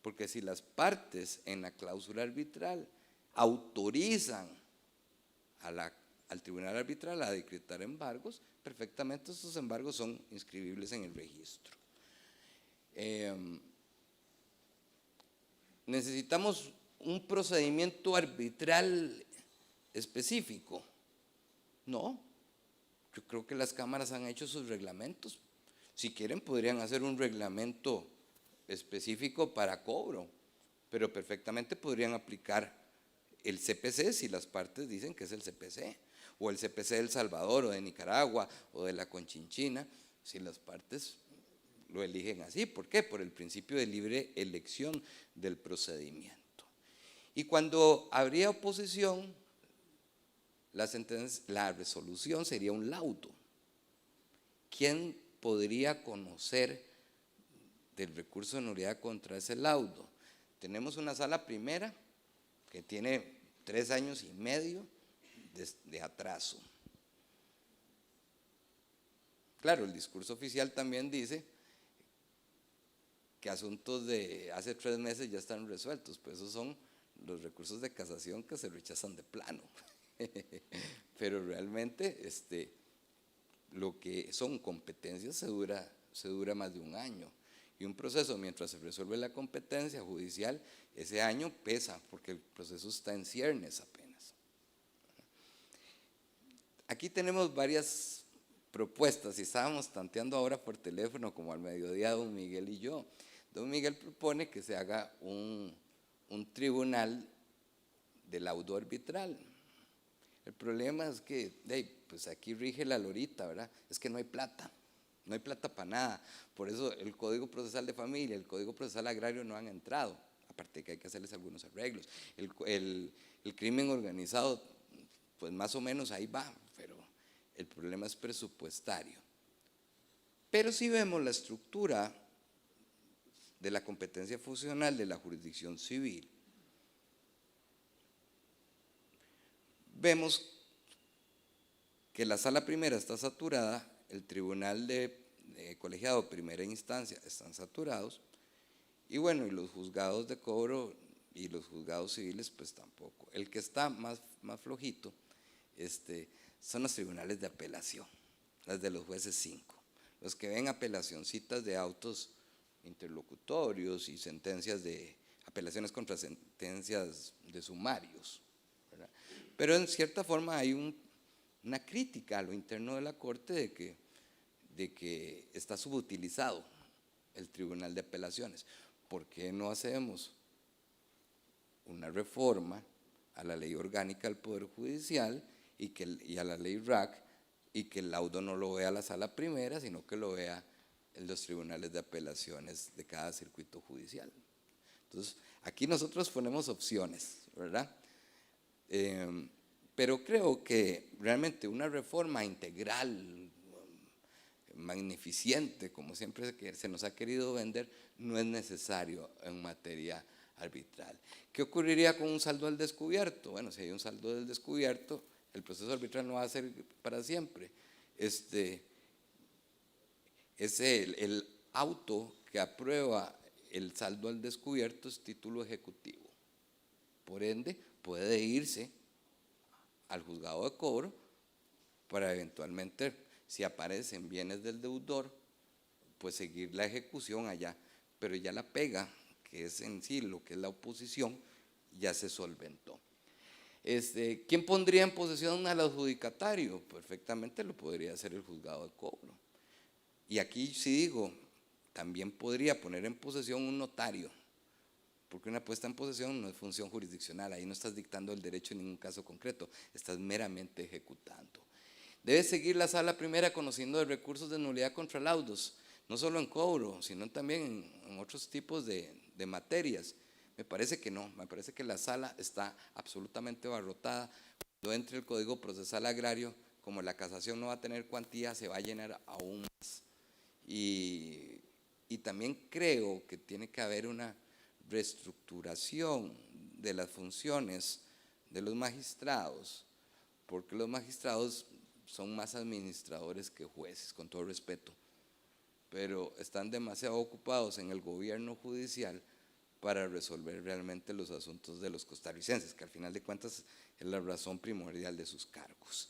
porque si las partes en la cláusula arbitral autorizan al tribunal arbitral a decretar embargos, perfectamente estos embargos son inscribibles en el registro. ¿Necesitamos un procedimiento arbitral específico? No, yo creo que las cámaras han hecho sus reglamentos. Si quieren podrían hacer un reglamento específico para cobro, pero perfectamente podrían aplicar el CPC si las partes dicen que es el CPC, o el CPC de El Salvador o de Nicaragua o de la Conchinchina, si las partes lo eligen así. ¿Por qué? Por el principio de libre elección del procedimiento. Y cuando habría oposición, la resolución sería un laudo. ¿Quién podría conocer del recurso de nulidad contra ese laudo? Tenemos una sala primera que tiene 3 años y medio de atraso. Claro, el discurso oficial también dice que asuntos de hace 3 meses ya están resueltos, pues esos son los recursos de casación que se rechazan de plano. Pero realmente lo que son competencias se dura más de 1 año. Y un proceso, mientras se resuelve la competencia judicial, ese año pesa porque el proceso está en ciernes apenas. Aquí tenemos varias propuestas y estábamos tanteando ahora por teléfono como al mediodía don Miguel y yo. Don Miguel propone que se haga un tribunal de laudo arbitral. El problema es que pues aquí rige la lorita, ¿verdad? Es que no hay plata para nada. Por eso el Código Procesal de Familia, el Código Procesal Agrario no han entrado, aparte de que hay que hacerles algunos arreglos. El crimen organizado, pues más o menos ahí va, pero el problema es presupuestario. Pero si vemos la estructura de la competencia funcional de la jurisdicción civil, vemos que la sala primera está saturada, el tribunal de colegiado de primera instancia están saturados, y bueno, y los juzgados de cobro y los juzgados civiles pues tampoco. El que está más flojito son los tribunales de apelación, las de los jueces 5. los que ven apelacioncitas de autos interlocutorios y sentencias de apelaciones contra sentencias de sumarios, ¿verdad? Pero en cierta forma hay una crítica a lo interno de la Corte de que está subutilizado el Tribunal de Apelaciones. ¿Por qué no hacemos una reforma a la Ley Orgánica del Poder Judicial y a la Ley RAC, y que el laudo no lo vea la Sala Primera, sino que lo vea en los tribunales de apelaciones de cada circuito judicial? Entonces, aquí nosotros ponemos opciones, ¿verdad? Pero creo que realmente una reforma integral, magnificente, como siempre se nos ha querido vender, no es necesario en materia arbitral. ¿Qué ocurriría con un saldo al descubierto? Bueno, si hay un saldo al descubierto, el proceso arbitral no va a ser para siempre. El auto que aprueba el saldo al descubierto es título ejecutivo. Por ende, puede irse al juzgado de cobro para eventualmente, si aparecen bienes del deudor, pues seguir la ejecución allá. Pero ya la pega, que es en sí lo que es la oposición, ya se solventó. ¿Quién pondría en posesión al adjudicatario? Perfectamente lo podría hacer el juzgado de cobro. Y aquí sí digo, también podría poner en posesión un notario, porque una puesta en posesión no es función jurisdiccional, ahí no estás dictando el derecho en ningún caso concreto, estás meramente ejecutando. Debe seguir la Sala Primera conociendo de recursos de nulidad contra laudos, no solo en cobro, sino también en otros tipos de materias. Me parece que no, me parece que la sala está absolutamente abarrotada. Cuando entre el Código Procesal Agrario, como la casación no va a tener cuantía, se va a llenar aún más. Y también creo que tiene que haber una reestructuración de las funciones de los magistrados, porque los magistrados son más administradores que jueces, con todo respeto, pero están demasiado ocupados en el gobierno judicial para resolver realmente los asuntos de los costarricenses, que al final de cuentas es la razón primordial de sus cargos.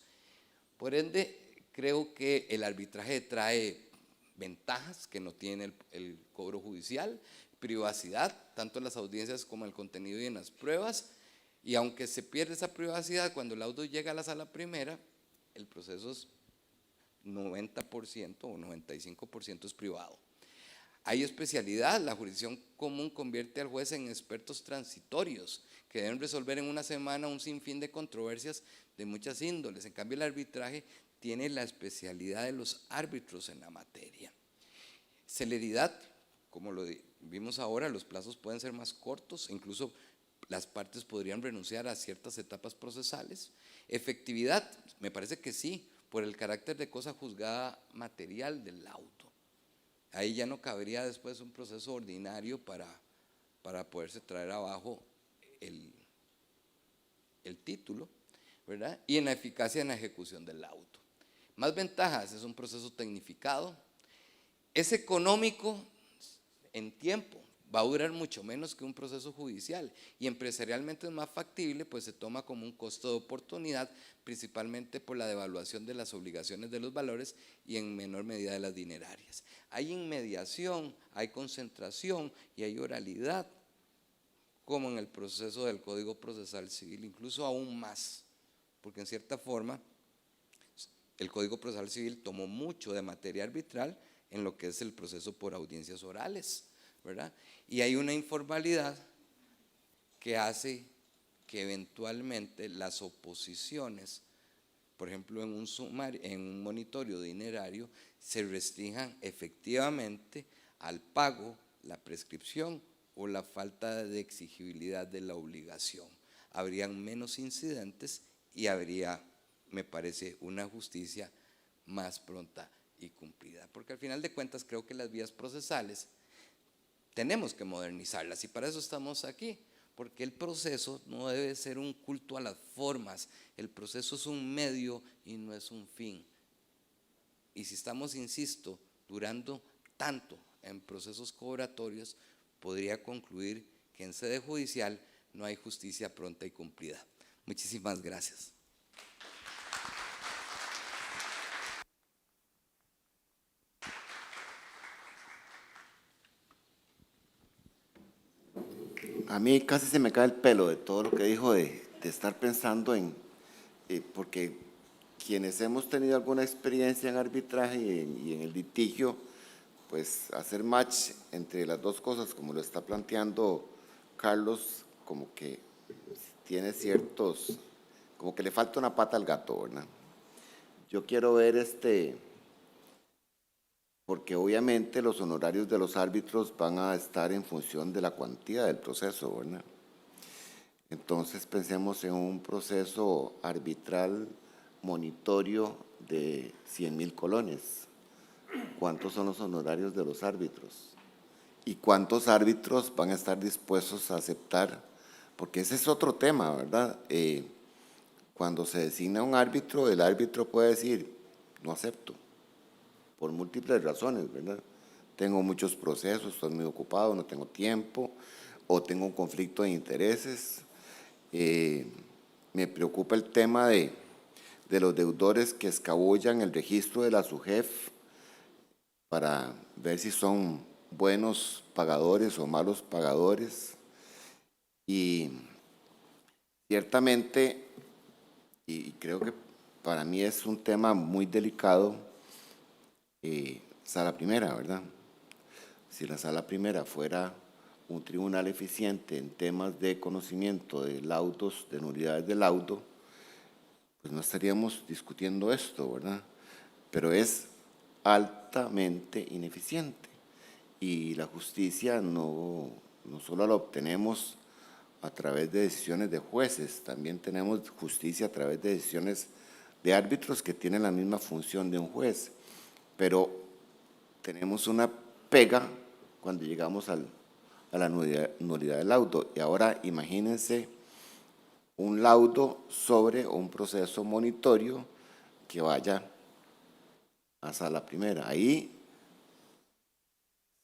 Por ende, creo que el arbitraje trae ventajas que no tiene el cobro judicial, privacidad, tanto en las audiencias como en el contenido y en las pruebas, y aunque se pierde esa privacidad, cuando el laudo llega a la Sala Primera, el proceso es 90% o 95% es privado. Hay especialidad, la jurisdicción común convierte al juez en expertos transitorios que deben resolver en una semana un sinfín de controversias de muchas índoles. En cambio, el arbitraje tiene la especialidad de los árbitros en la materia. Celeridad, como lo vimos ahora, los plazos pueden ser más cortos, incluso las partes podrían renunciar a ciertas etapas procesales. Efectividad, me parece que sí, por el carácter de cosa juzgada material del laudo. Ahí ya no cabría después un proceso ordinario para poderse traer abajo el título, ¿verdad? Y en la eficacia en la ejecución del laudo. Más ventajas, es un proceso tecnificado, es económico en tiempo, va a durar mucho menos que un proceso judicial, y empresarialmente es más factible, pues se toma como un costo de oportunidad, principalmente por la devaluación de las obligaciones de los valores y en menor medida de las dinerarias. Hay inmediación, hay concentración y hay oralidad, como en el proceso del Código Procesal Civil, incluso aún más, porque en cierta forma el Código Procesal Civil tomó mucho de materia arbitral en lo que es el proceso por audiencias orales, ¿verdad? Y hay una informalidad que hace que eventualmente las oposiciones, por ejemplo en un monitorio dinerario, se restrinjan efectivamente al pago, la prescripción o la falta de exigibilidad de la obligación. Habrían menos incidentes y habría, me parece, una justicia más pronta y cumplida, porque al final de cuentas creo que las vías procesales tenemos que modernizarlas y para eso estamos aquí, porque el proceso no debe ser un culto a las formas, el proceso es un medio y no es un fin. Y si estamos, insisto, durando tanto en procesos cobratorios, podría concluir que en sede judicial no hay justicia pronta y cumplida. Muchísimas gracias. A mí casi se me cae el pelo de todo lo que dijo de estar pensando en, porque quienes hemos tenido alguna experiencia en arbitraje y en el litigio, pues hacer match entre las dos cosas, como lo está planteando Carlos, como que tiene ciertos, como que le falta una pata al gato, ¿verdad? Yo quiero ver porque obviamente los honorarios de los árbitros van a estar en función de la cuantía del proceso, ¿verdad? Entonces pensemos en un proceso arbitral monitorio de 100,000 colones. ¿Cuántos son los honorarios de los árbitros? ¿Y cuántos árbitros van a estar dispuestos a aceptar? Porque ese es otro tema, ¿verdad? Cuando se designa un árbitro, el árbitro puede decir, no acepto, por múltiples razones, ¿verdad? Tengo muchos procesos, estoy muy ocupado, no tengo tiempo, o tengo un conflicto de intereses. Me preocupa el tema de los deudores que escabullan el registro de la SUGEF para ver si son buenos pagadores o malos pagadores. Y ciertamente, y creo que para mí es un tema muy delicado, Sala Primera, ¿verdad? Si la Sala Primera fuera un tribunal eficiente en temas de conocimiento de laudos, de nulidades de laudo, pues no estaríamos discutiendo esto, ¿verdad? Pero es altamente ineficiente y la justicia no solo la obtenemos a través de decisiones de jueces, también tenemos justicia a través de decisiones de árbitros que tienen la misma función de un juez, pero tenemos una pega cuando llegamos a la nulidad del laudo. Y ahora imagínense un laudo sobre un proceso monitorio que vaya a Sala Primera. Ahí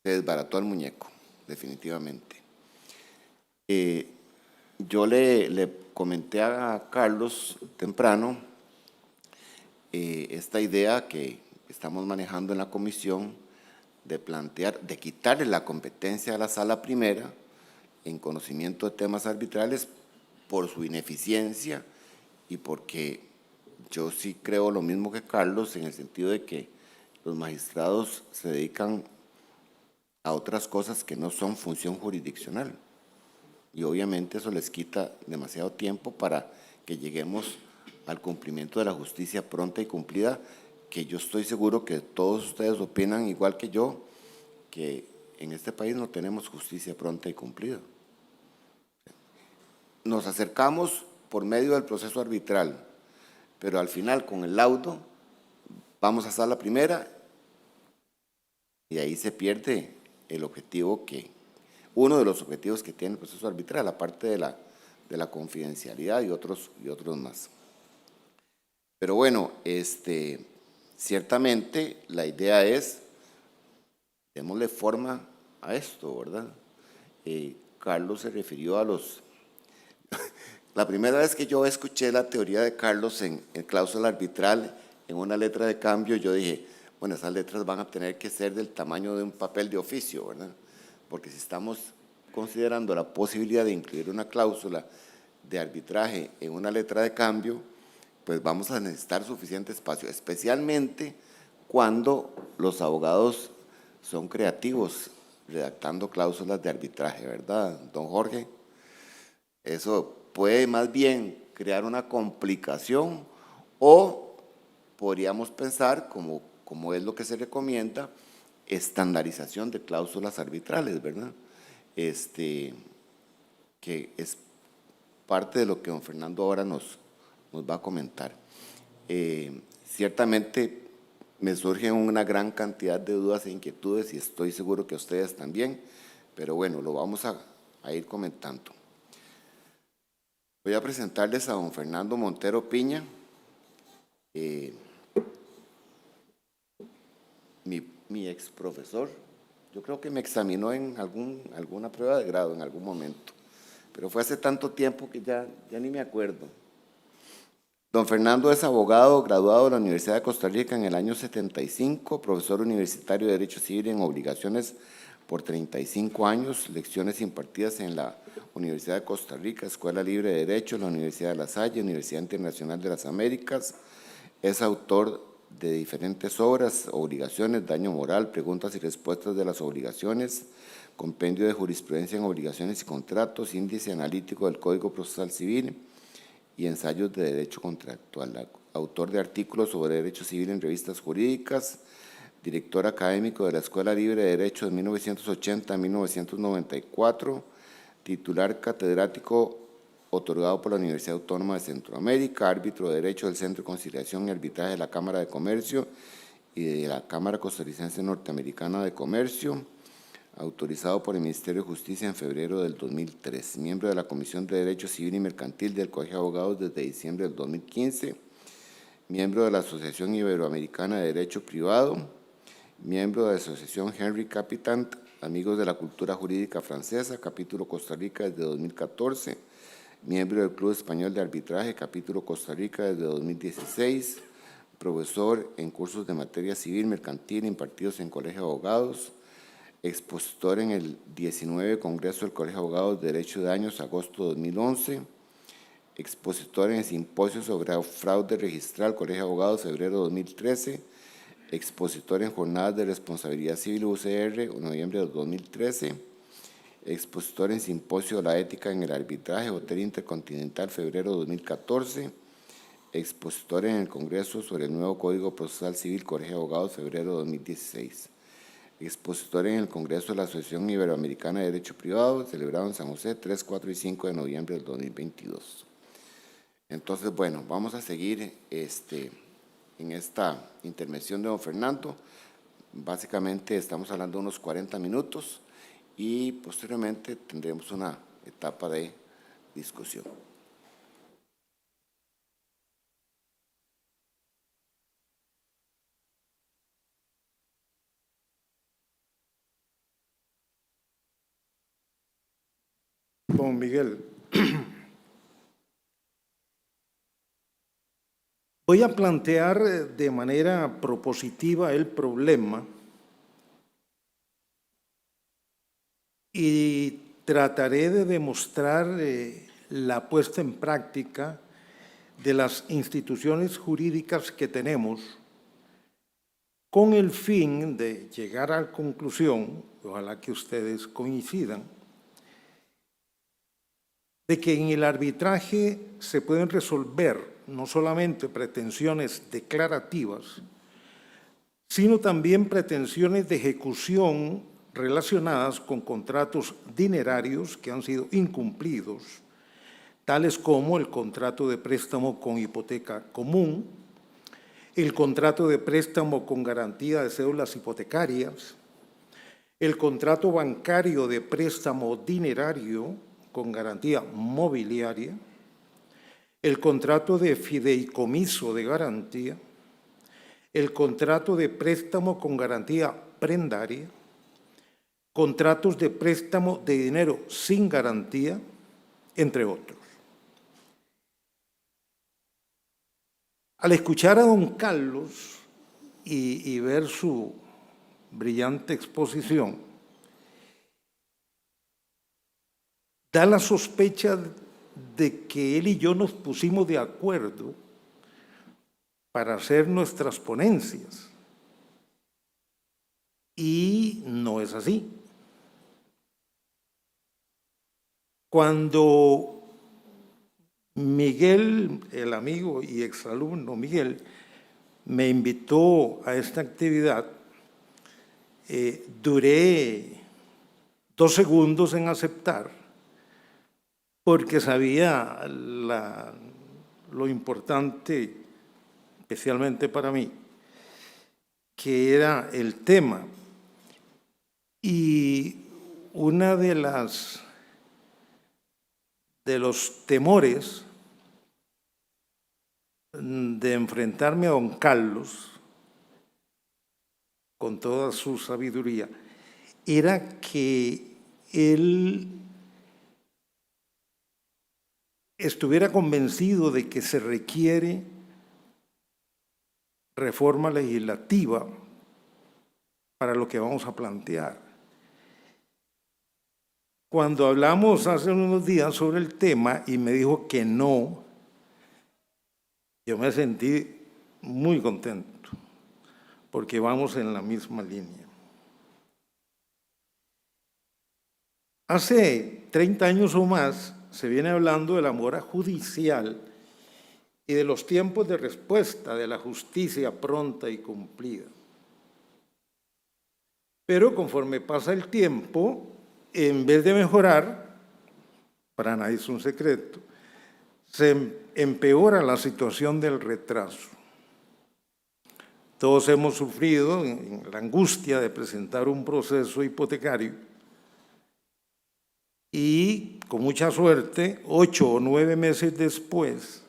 se desbarató el muñeco, definitivamente. Yo le comenté a Carlos temprano esta idea que estamos manejando en la comisión de plantear, de quitarle la competencia a la Sala Primera en conocimiento de temas arbitrales por su ineficiencia y porque yo sí creo lo mismo que Carlos en el sentido de que los magistrados se dedican a otras cosas que no son función jurisdiccional y obviamente eso les quita demasiado tiempo para que lleguemos al cumplimiento de la justicia pronta y cumplida, que yo estoy seguro que todos ustedes opinan igual que yo, que en este país no tenemos justicia pronta y cumplida. Nos acercamos por medio del proceso arbitral, pero al final con el laudo vamos a Sala Primera y ahí se pierde el objetivo uno de los objetivos que tiene el proceso arbitral, aparte de la confidencialidad y otros más. Pero bueno, ciertamente la idea es, démosle forma a esto, ¿verdad? Carlos se refirió a los... La primera vez que yo escuché la teoría de Carlos en cláusula arbitral, en una letra de cambio, yo dije, bueno, esas letras van a tener que ser del tamaño de un papel de oficio, ¿verdad? Porque si estamos considerando la posibilidad de incluir una cláusula de arbitraje en una letra de cambio, pues vamos a necesitar suficiente espacio, especialmente cuando los abogados son creativos redactando cláusulas de arbitraje, ¿verdad, don Jorge? Eso puede más bien crear una complicación o podríamos pensar, como es lo que se recomienda, estandarización de cláusulas arbitrales, ¿verdad? Que es parte de lo que don Fernando ahora nos va a comentar. Ciertamente me surgen una gran cantidad de dudas e inquietudes y estoy seguro que ustedes también, pero bueno, lo vamos a ir comentando. Voy a presentarles a don Fernando Montero Piña, mi ex profesor. Yo creo que me examinó en alguna prueba de grado en algún momento, pero fue hace tanto tiempo que ya ni me acuerdo. Don Fernando es abogado graduado de la Universidad de Costa Rica en el año 75, profesor universitario de Derecho Civil en Obligaciones por 35 años, lecciones impartidas en la Universidad de Costa Rica, Escuela Libre de Derecho, la Universidad de La Salle, Universidad Internacional de las Américas. Es autor de diferentes obras: Obligaciones, Daño Moral, Preguntas y Respuestas de las Obligaciones, Compendio de Jurisprudencia en Obligaciones y Contratos, Índice Analítico del Código Procesal Civil y Ensayos de Derecho Contractual. Autor de artículos sobre derecho civil en revistas jurídicas, director académico de la Escuela Libre de Derecho de 1980 a 1994, titular catedrático otorgado por la Universidad Autónoma de Centroamérica, árbitro de Derecho del Centro de Conciliación y Arbitraje de la Cámara de Comercio y de la Cámara Costarricense Norteamericana de Comercio, autorizado por el Ministerio de Justicia en febrero del 2003, miembro de la Comisión de Derecho Civil y Mercantil del Colegio de Abogados desde diciembre del 2015, miembro de la Asociación Iberoamericana de Derecho Privado, miembro de la Asociación Henry Capitant, Amigos de la Cultura Jurídica Francesa, capítulo Costa Rica desde 2014, miembro del Club Español de Arbitraje, capítulo Costa Rica desde 2016, profesor en cursos de materia civil mercantil impartidos en Colegio de Abogados, expositor en el 19 Congreso del Colegio de Abogados de Derecho de Daños, agosto de 2011, expositor en el Simposio sobre Fraude Registral, Colegio de Abogados, febrero de 2013, expositor en Jornadas de Responsabilidad Civil UCR, noviembre de 2013, expositor en Simposio de la Ética en el Arbitraje, Hotel Intercontinental, febrero de 2014, expositor en el Congreso sobre el nuevo Código Procesal Civil, Colegio de Abogados, febrero de 2016. Expositor en el Congreso de la Asociación Iberoamericana de Derecho Privado, celebrado en San José, 3, 4 y 5 de noviembre del 2022. Entonces, bueno, vamos a seguir en esta intervención de don Fernando. Básicamente estamos hablando de unos 40 minutos y posteriormente tendremos una etapa de discusión. Don Miguel, voy a plantear de manera propositiva el problema y trataré de demostrar la puesta en práctica de las instituciones jurídicas que tenemos con el fin de llegar a la conclusión, ojalá que ustedes coincidan, de que en el arbitraje se pueden resolver no solamente pretensiones declarativas, sino también pretensiones de ejecución relacionadas con contratos dinerarios que han sido incumplidos, tales como el contrato de préstamo con hipoteca común, el contrato de préstamo con garantía de cédulas hipotecarias, el contrato bancario de préstamo dinerario con garantía mobiliaria, el contrato de fideicomiso de garantía, el contrato de préstamo con garantía prendaria, contratos de préstamo de dinero sin garantía, entre otros. Al escuchar a don Carlos y ver su brillante exposición, da la sospecha de que él y yo nos pusimos de acuerdo para hacer nuestras ponencias. Y no es así. Cuando Miguel, el amigo y exalumno Miguel, me invitó a esta actividad, duré 2 segundos en aceptar, porque sabía lo importante, especialmente para mí, que era el tema. Y una de los temores de enfrentarme a don Carlos, con toda su sabiduría, era que él estuviera convencido de que se requiere reforma legislativa para lo que vamos a plantear. Cuando hablamos hace unos días sobre el tema y me dijo que no, yo me sentí muy contento, porque vamos en la misma línea. Hace 30 años o más se viene hablando de la mora judicial y de los tiempos de respuesta de la justicia pronta y cumplida. Pero conforme pasa el tiempo, en vez de mejorar, para nadie es un secreto, se empeora la situación del retraso. Todos hemos sufrido la angustia de presentar un proceso hipotecario y, con mucha suerte, 8 o 9 meses después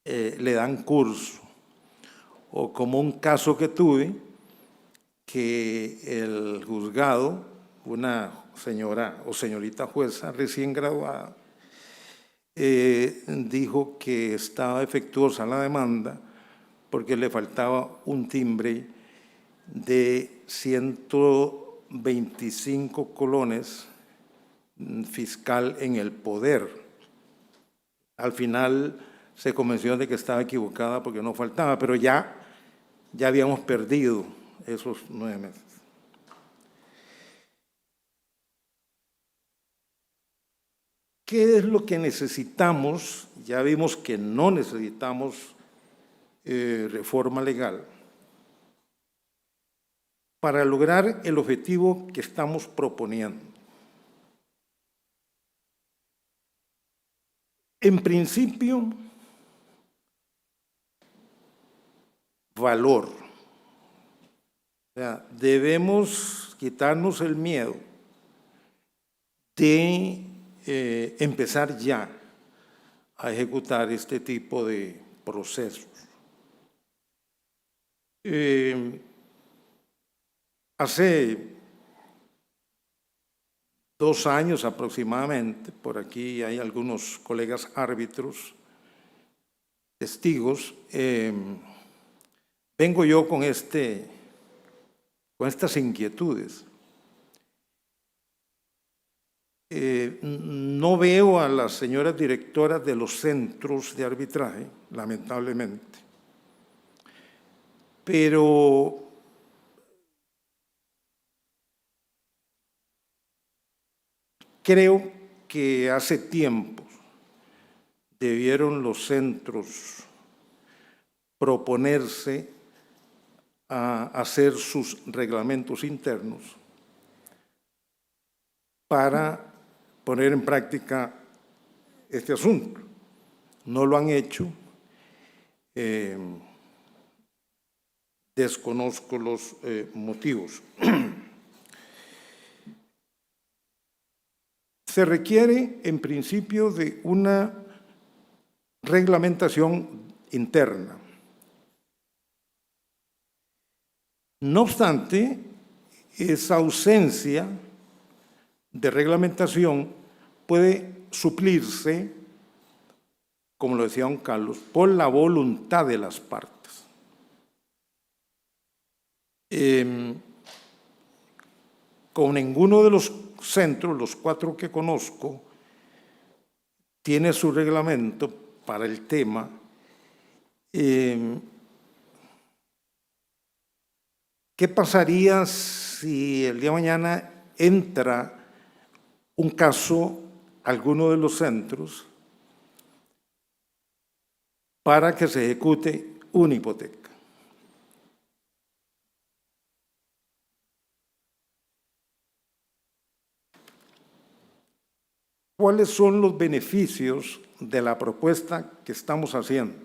le dan curso. O como un caso que tuve, que el juzgado, una señora o señorita jueza recién graduada, dijo que estaba defectuosa la demanda porque le faltaba un timbre de 125 colones fiscal en el poder. Al final se convenció de que estaba equivocada porque no faltaba, pero ya habíamos perdido esos 9 meses. ¿Qué es lo que necesitamos? Ya vimos que no necesitamos reforma legal para lograr el objetivo que estamos proponiendo. En principio, valor. O sea, debemos quitarnos el miedo de empezar ya a ejecutar este tipo de procesos. Hace 2 años aproximadamente, por aquí hay algunos colegas árbitros, testigos, vengo yo con estas inquietudes. No veo a las señoras directoras de los centros de arbitraje, lamentablemente, pero creo que hace tiempo debieron los centros proponerse a hacer sus reglamentos internos para poner en práctica este asunto. No lo han hecho. Desconozco los motivos. Se requiere, en principio, de una reglamentación interna. No obstante, esa ausencia de reglamentación puede suplirse, como lo decía don Carlos, por la voluntad de las partes. Con ninguno de los centros, los 4 que conozco, tiene su reglamento para el tema. ¿Qué pasaría si el día de mañana entra un caso a alguno de los centros para que se ejecute una hipoteca? ¿Cuáles son los beneficios de la propuesta que estamos haciendo?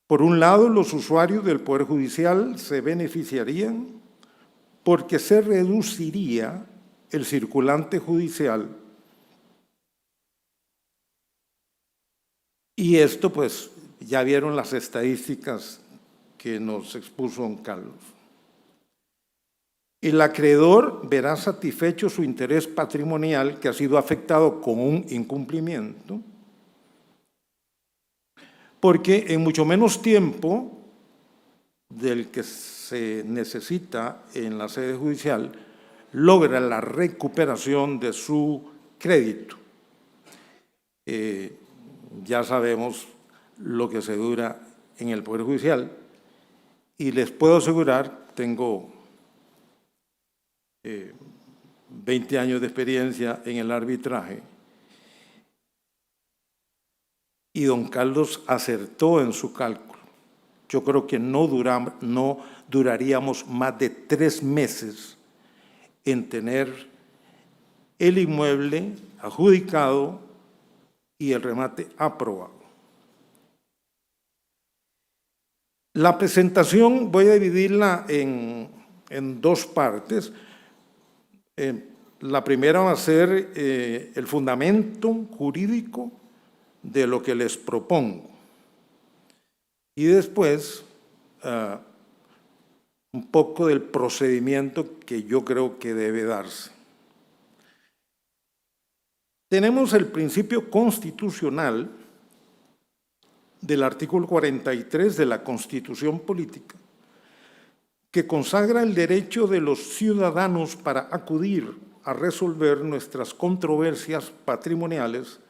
Por un lado, los usuarios del Poder Judicial se beneficiarían porque se reduciría el circulante judicial. Y esto, pues, ya vieron las estadísticas que nos expuso don Carlos. El acreedor verá satisfecho su interés patrimonial que ha sido afectado con un incumplimiento, porque en mucho menos tiempo del que se necesita en la sede judicial, logra la recuperación de su crédito. Ya sabemos lo que se dura en el Poder Judicial y les puedo asegurar, tengo 20 años de experiencia en el arbitraje, y don Carlos acertó en su cálculo. Yo creo que no duraríamos más de 3 meses en tener el inmueble adjudicado y el remate aprobado. La presentación voy a dividirla en 2 partes. La primera va a ser el fundamento jurídico de lo que les propongo. Y después, un poco del procedimiento que yo creo que debe darse. Tenemos el principio constitucional del artículo 43 de la Constitución Política, que consagra el derecho de los ciudadanos para acudir a resolver nuestras controversias patrimoniales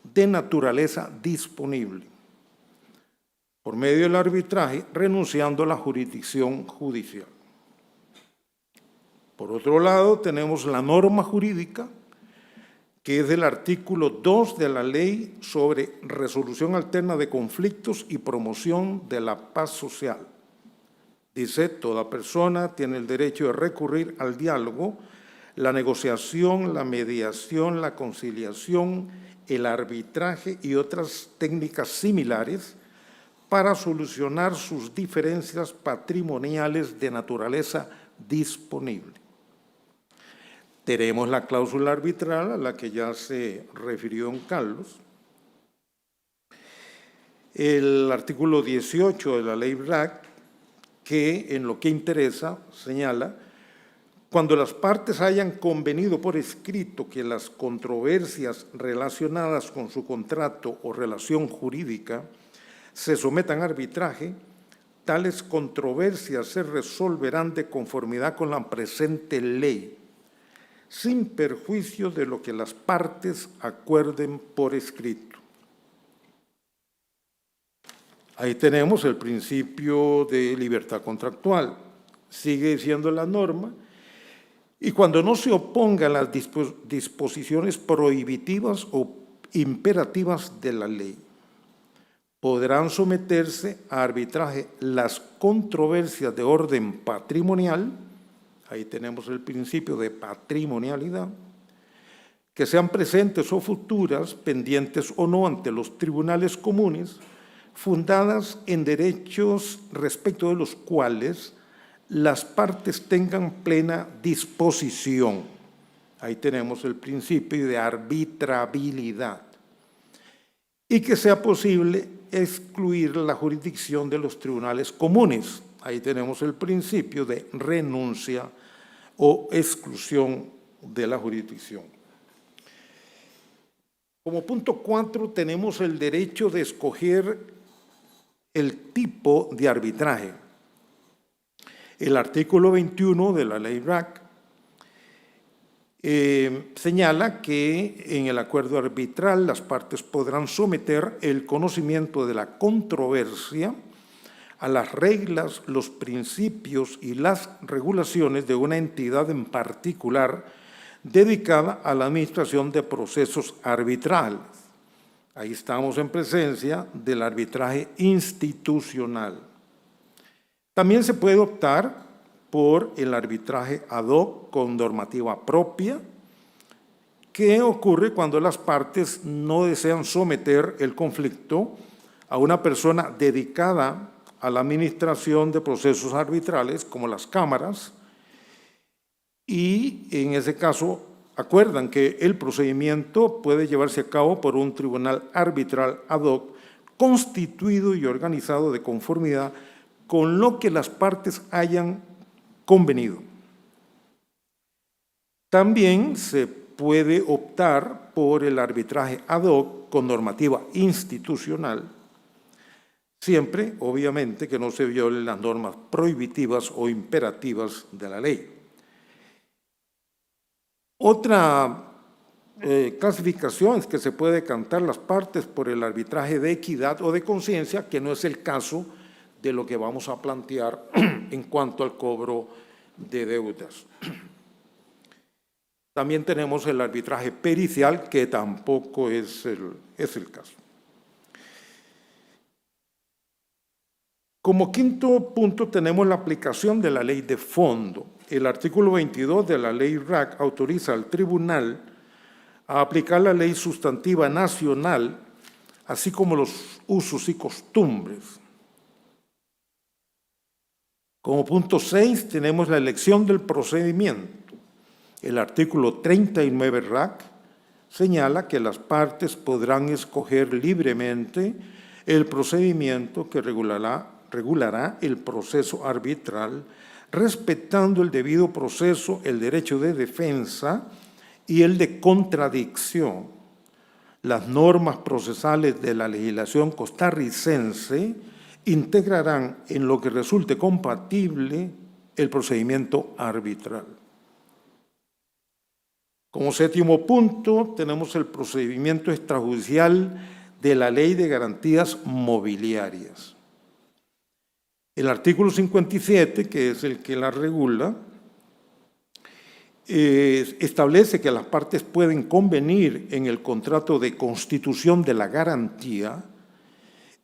de naturaleza disponible, por medio del arbitraje, renunciando a la jurisdicción judicial. Por otro lado, tenemos la norma jurídica, que es del artículo 2 de la Ley sobre Resolución Alterna de Conflictos y Promoción de la Paz Social. Dice, toda persona tiene el derecho de recurrir al diálogo, la negociación, la mediación, la conciliación, el arbitraje y otras técnicas similares para solucionar sus diferencias patrimoniales de naturaleza disponible. Tenemos la cláusula arbitral a la que ya se refirió don Carlos. El artículo 18 de la ley RAC, que en lo que interesa señala, cuando las partes hayan convenido por escrito que las controversias relacionadas con su contrato o relación jurídica se sometan a arbitraje, tales controversias se resolverán de conformidad con la presente ley, sin perjuicio de lo que las partes acuerden por escrito. Ahí tenemos el principio de libertad contractual. Sigue siendo la norma. Y cuando no se opongan las disposiciones prohibitivas o imperativas de la ley, podrán someterse a arbitraje las controversias de orden patrimonial, ahí tenemos el principio de patrimonialidad, que sean presentes o futuras, pendientes o no ante los tribunales comunes, fundadas en derechos respecto de los cuales las partes tengan plena disposición. Ahí tenemos el principio de arbitrabilidad. Y que sea posible excluir la jurisdicción de los tribunales comunes. Ahí tenemos el principio de renuncia o exclusión de la jurisdicción. Como punto 4 tenemos el derecho de escoger el tipo de arbitraje. El artículo 21 de la ley RAC señala que en el acuerdo arbitral las partes podrán someter el conocimiento de la controversia a las reglas, los principios y las regulaciones de una entidad en particular dedicada a la administración de procesos arbitrales. Ahí estamos en presencia del arbitraje institucional. También se puede optar por el arbitraje ad hoc con normativa propia, que ocurre cuando las partes no desean someter el conflicto a una persona dedicada a la administración de procesos arbitrales, como las cámaras, y en ese caso acuerdan que el procedimiento puede llevarse a cabo por un tribunal arbitral ad hoc constituido y organizado de conformidad con lo que las partes hayan convenido. También se puede optar por el arbitraje ad hoc con normativa institucional, siempre, obviamente, que no se violen las normas prohibitivas o imperativas de la ley. Otra clasificación es que se puede decantar las partes por el arbitraje de equidad o de conciencia, que no es el caso de lo que vamos a plantear en cuanto al cobro de deudas. También tenemos el arbitraje pericial, que tampoco es el caso. Como quinto punto tenemos la aplicación de la ley de fondo. El artículo 22 de la ley RAC autoriza al tribunal a aplicar la ley sustantiva nacional, así como los usos y costumbres. Como punto 6 tenemos la elección del procedimiento. El artículo 39 RAC señala que las partes podrán escoger libremente el procedimiento que regulará el proceso arbitral, respetando el debido proceso, el derecho de defensa y el de contradicción. Las normas procesales de la legislación costarricense integrarán en lo que resulte compatible el procedimiento arbitral. Como séptimo punto, tenemos el procedimiento extrajudicial de la Ley de Garantías Mobiliarias. El artículo 57, que es el que la regula, establece que las partes pueden convenir en el contrato de constitución de la garantía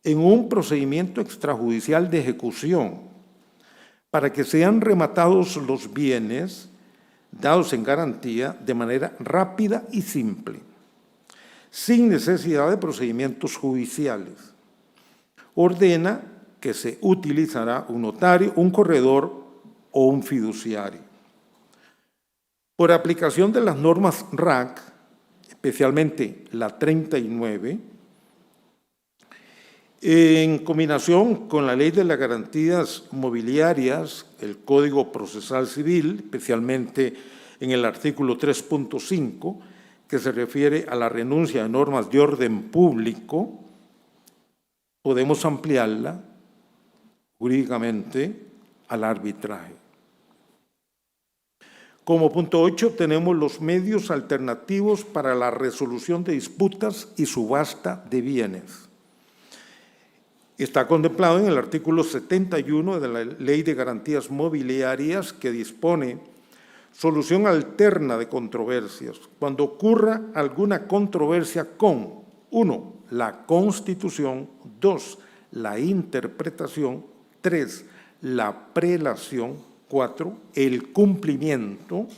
en un procedimiento extrajudicial de ejecución para que sean rematados los bienes dados en garantía de manera rápida y simple, sin necesidad de procedimientos judiciales. Ordena que se utilizará un notario, un corredor o un fiduciario. Por aplicación de las normas RAC, especialmente la 39, en combinación con la Ley de las Garantías Mobiliarias, el Código Procesal Civil, especialmente en el artículo 3.5, que se refiere a la renuncia de normas de orden público, podemos ampliarla jurídicamente al arbitraje. Como punto 8 tenemos los medios alternativos para la resolución de disputas y subasta de bienes. Está contemplado en el artículo 71 de la Ley de Garantías Mobiliarias, que dispone solución alterna de controversias cuando ocurra alguna controversia con 1. La Constitución, 2. La interpretación, 3. La prelación, 4. El cumplimiento,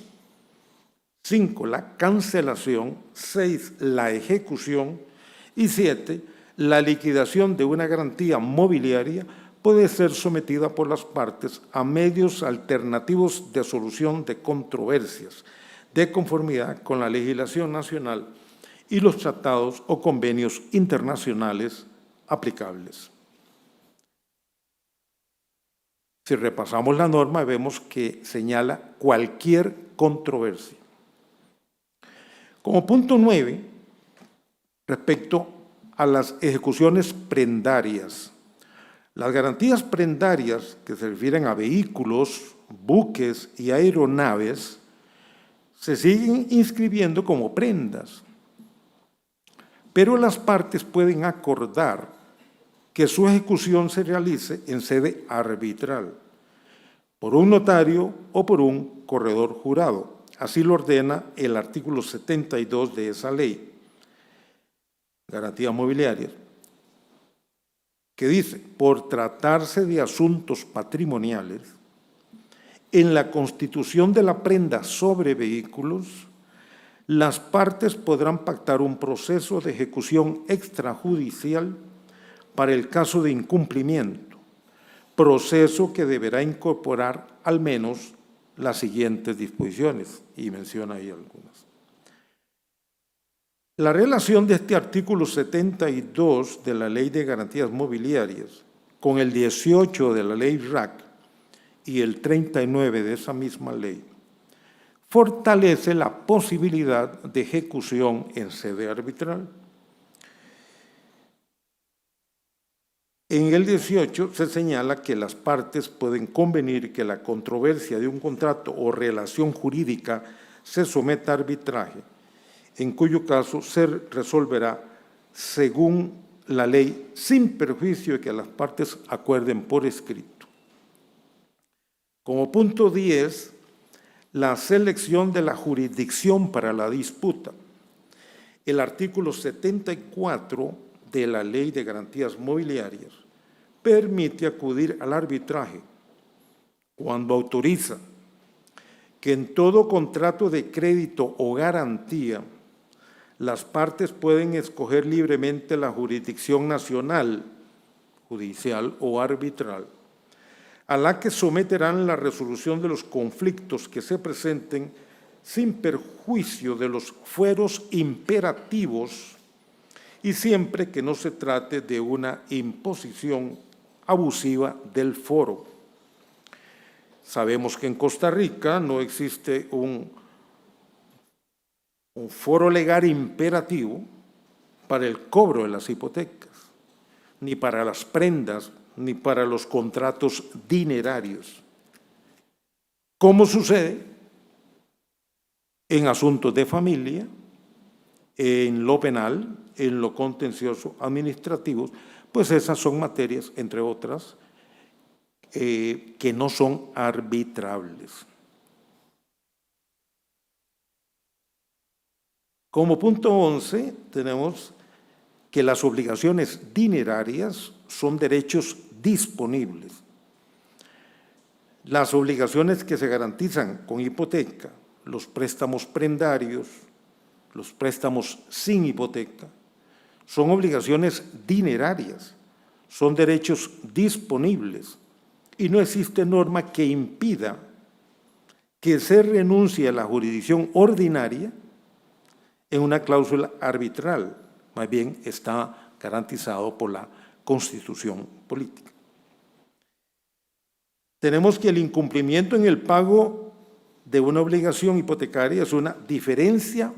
5. La cancelación, 6. La ejecución y 7. La liquidación de una garantía mobiliaria puede ser sometida por las partes a medios alternativos de solución de controversias, de conformidad con la legislación nacional y los tratados o convenios internacionales aplicables. Si repasamos la norma, vemos que señala cualquier controversia. Como punto 9, respecto a las ejecuciones prendarias. Las garantías prendarias, que se refieren a vehículos, buques y aeronaves, se siguen inscribiendo como prendas, pero las partes pueden acordar que su ejecución se realice en sede arbitral, por un notario o por un corredor jurado. Así lo ordena el artículo 72 de esa ley, Garantías Mobiliarias, que dice: por tratarse de asuntos patrimoniales, en la constitución de la prenda sobre vehículos, las partes podrán pactar un proceso de ejecución extrajudicial para el caso de incumplimiento, proceso que deberá incorporar al menos las siguientes disposiciones, y menciona ahí algunas. La relación de este artículo 72 de la Ley de Garantías Mobiliarias con el 18 de la Ley RAC y el 39 de esa misma ley fortalece la posibilidad de ejecución en sede arbitral. En el 18 se señala que las partes pueden convenir que la controversia de un contrato o relación jurídica se someta a arbitraje, en cuyo caso se resolverá según la ley, sin perjuicio de que las partes acuerden por escrito. Como punto 10, la selección de la jurisdicción para la disputa. El artículo 74 de la Ley de Garantías Mobiliarias permite acudir al arbitraje cuando autoriza que en todo contrato de crédito o garantía las partes pueden escoger libremente la jurisdicción nacional, judicial o arbitral, a la que someterán la resolución de los conflictos que se presenten sin perjuicio de los fueros imperativos y siempre que no se trate de una imposición abusiva del foro. Sabemos que en Costa Rica no existe un foro legal imperativo para el cobro de las hipotecas, ni para las prendas, ni para los contratos dinerarios. ¿Cómo sucede? En asuntos de familia, en lo penal, en lo contencioso administrativo, pues esas son materias, entre otras, que no son arbitrables. Como punto 11, tenemos que las obligaciones dinerarias son derechos disponibles. Las obligaciones que se garantizan con hipoteca, los préstamos prendarios, los préstamos sin hipoteca, son obligaciones dinerarias, son derechos disponibles y no existe norma que impida que se renuncie a la jurisdicción ordinaria en una cláusula arbitral, más bien está garantizado por la Constitución política. Tenemos que el incumplimiento en el pago de una obligación hipotecaria es una diferencia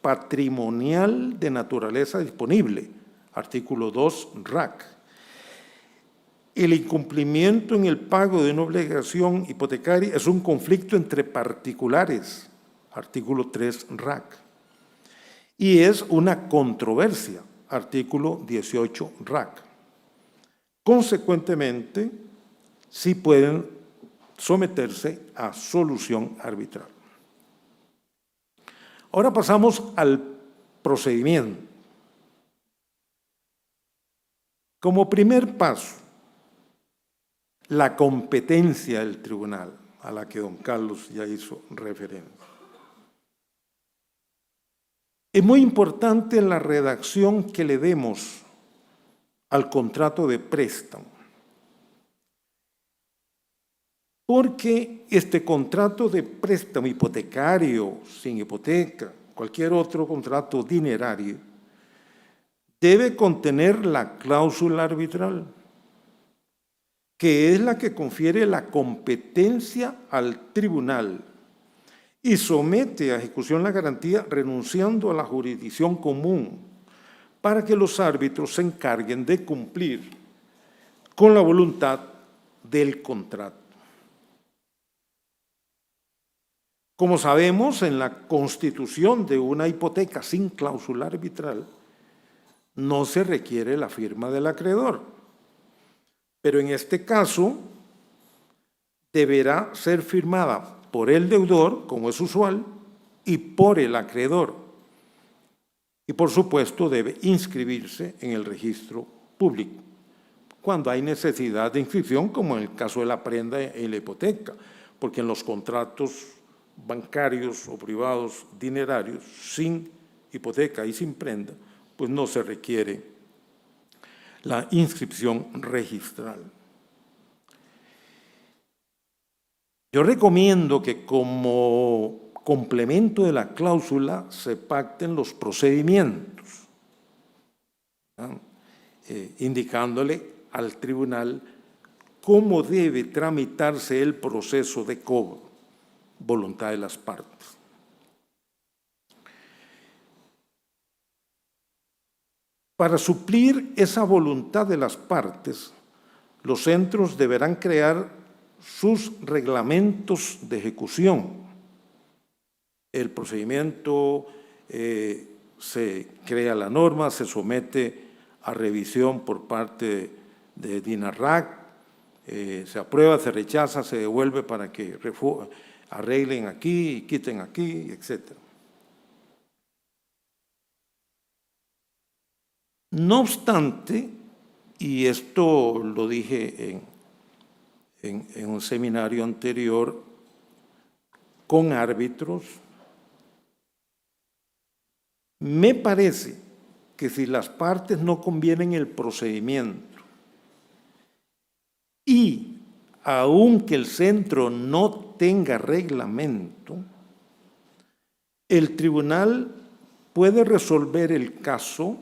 patrimonial de naturaleza disponible, artículo 2 RAC. El incumplimiento en el pago de una obligación hipotecaria es un conflicto entre particulares, artículo 3 RAC. Y es una controversia, artículo 18 RAC. Consecuentemente, sí pueden someterse a solución arbitral. Ahora pasamos al procedimiento. Como primer paso, la competencia del tribunal, a la que don Carlos ya hizo referencia. Es muy importante la redacción que le demos al contrato de préstamo, porque este contrato de préstamo hipotecario, sin hipoteca, cualquier otro contrato dinerario, debe contener la cláusula arbitral, que es la que confiere la competencia al tribunal y somete a ejecución la garantía renunciando a la jurisdicción común para que los árbitros se encarguen de cumplir con la voluntad del contrato. Como sabemos, en la constitución de una hipoteca sin cláusula arbitral no se requiere la firma del acreedor, pero en este caso deberá ser firmada por el deudor, como es usual, y por el acreedor. Y por supuesto debe inscribirse en el registro público, cuando hay necesidad de inscripción, como en el caso de la prenda en la hipoteca, porque en los contratos bancarios o privados dinerarios sin hipoteca y sin prenda, pues no se requiere la inscripción registral. Yo recomiendo que como complemento de la cláusula se pacten los procedimientos, indicándole al tribunal cómo debe tramitarse el proceso de cobro, voluntad de las partes. Para suplir esa voluntad de las partes, los centros deberán crear sus reglamentos de ejecución el procedimiento, se crea la norma, se somete a revisión por parte de DINARRAC, se aprueba, se rechaza, se devuelve para que arreglen aquí, quiten aquí, etc. No obstante, y esto lo dije en un seminario anterior con árbitros, me parece que si las partes no convienen el procedimiento y aunque el centro no tenga reglamento, el tribunal puede resolver el caso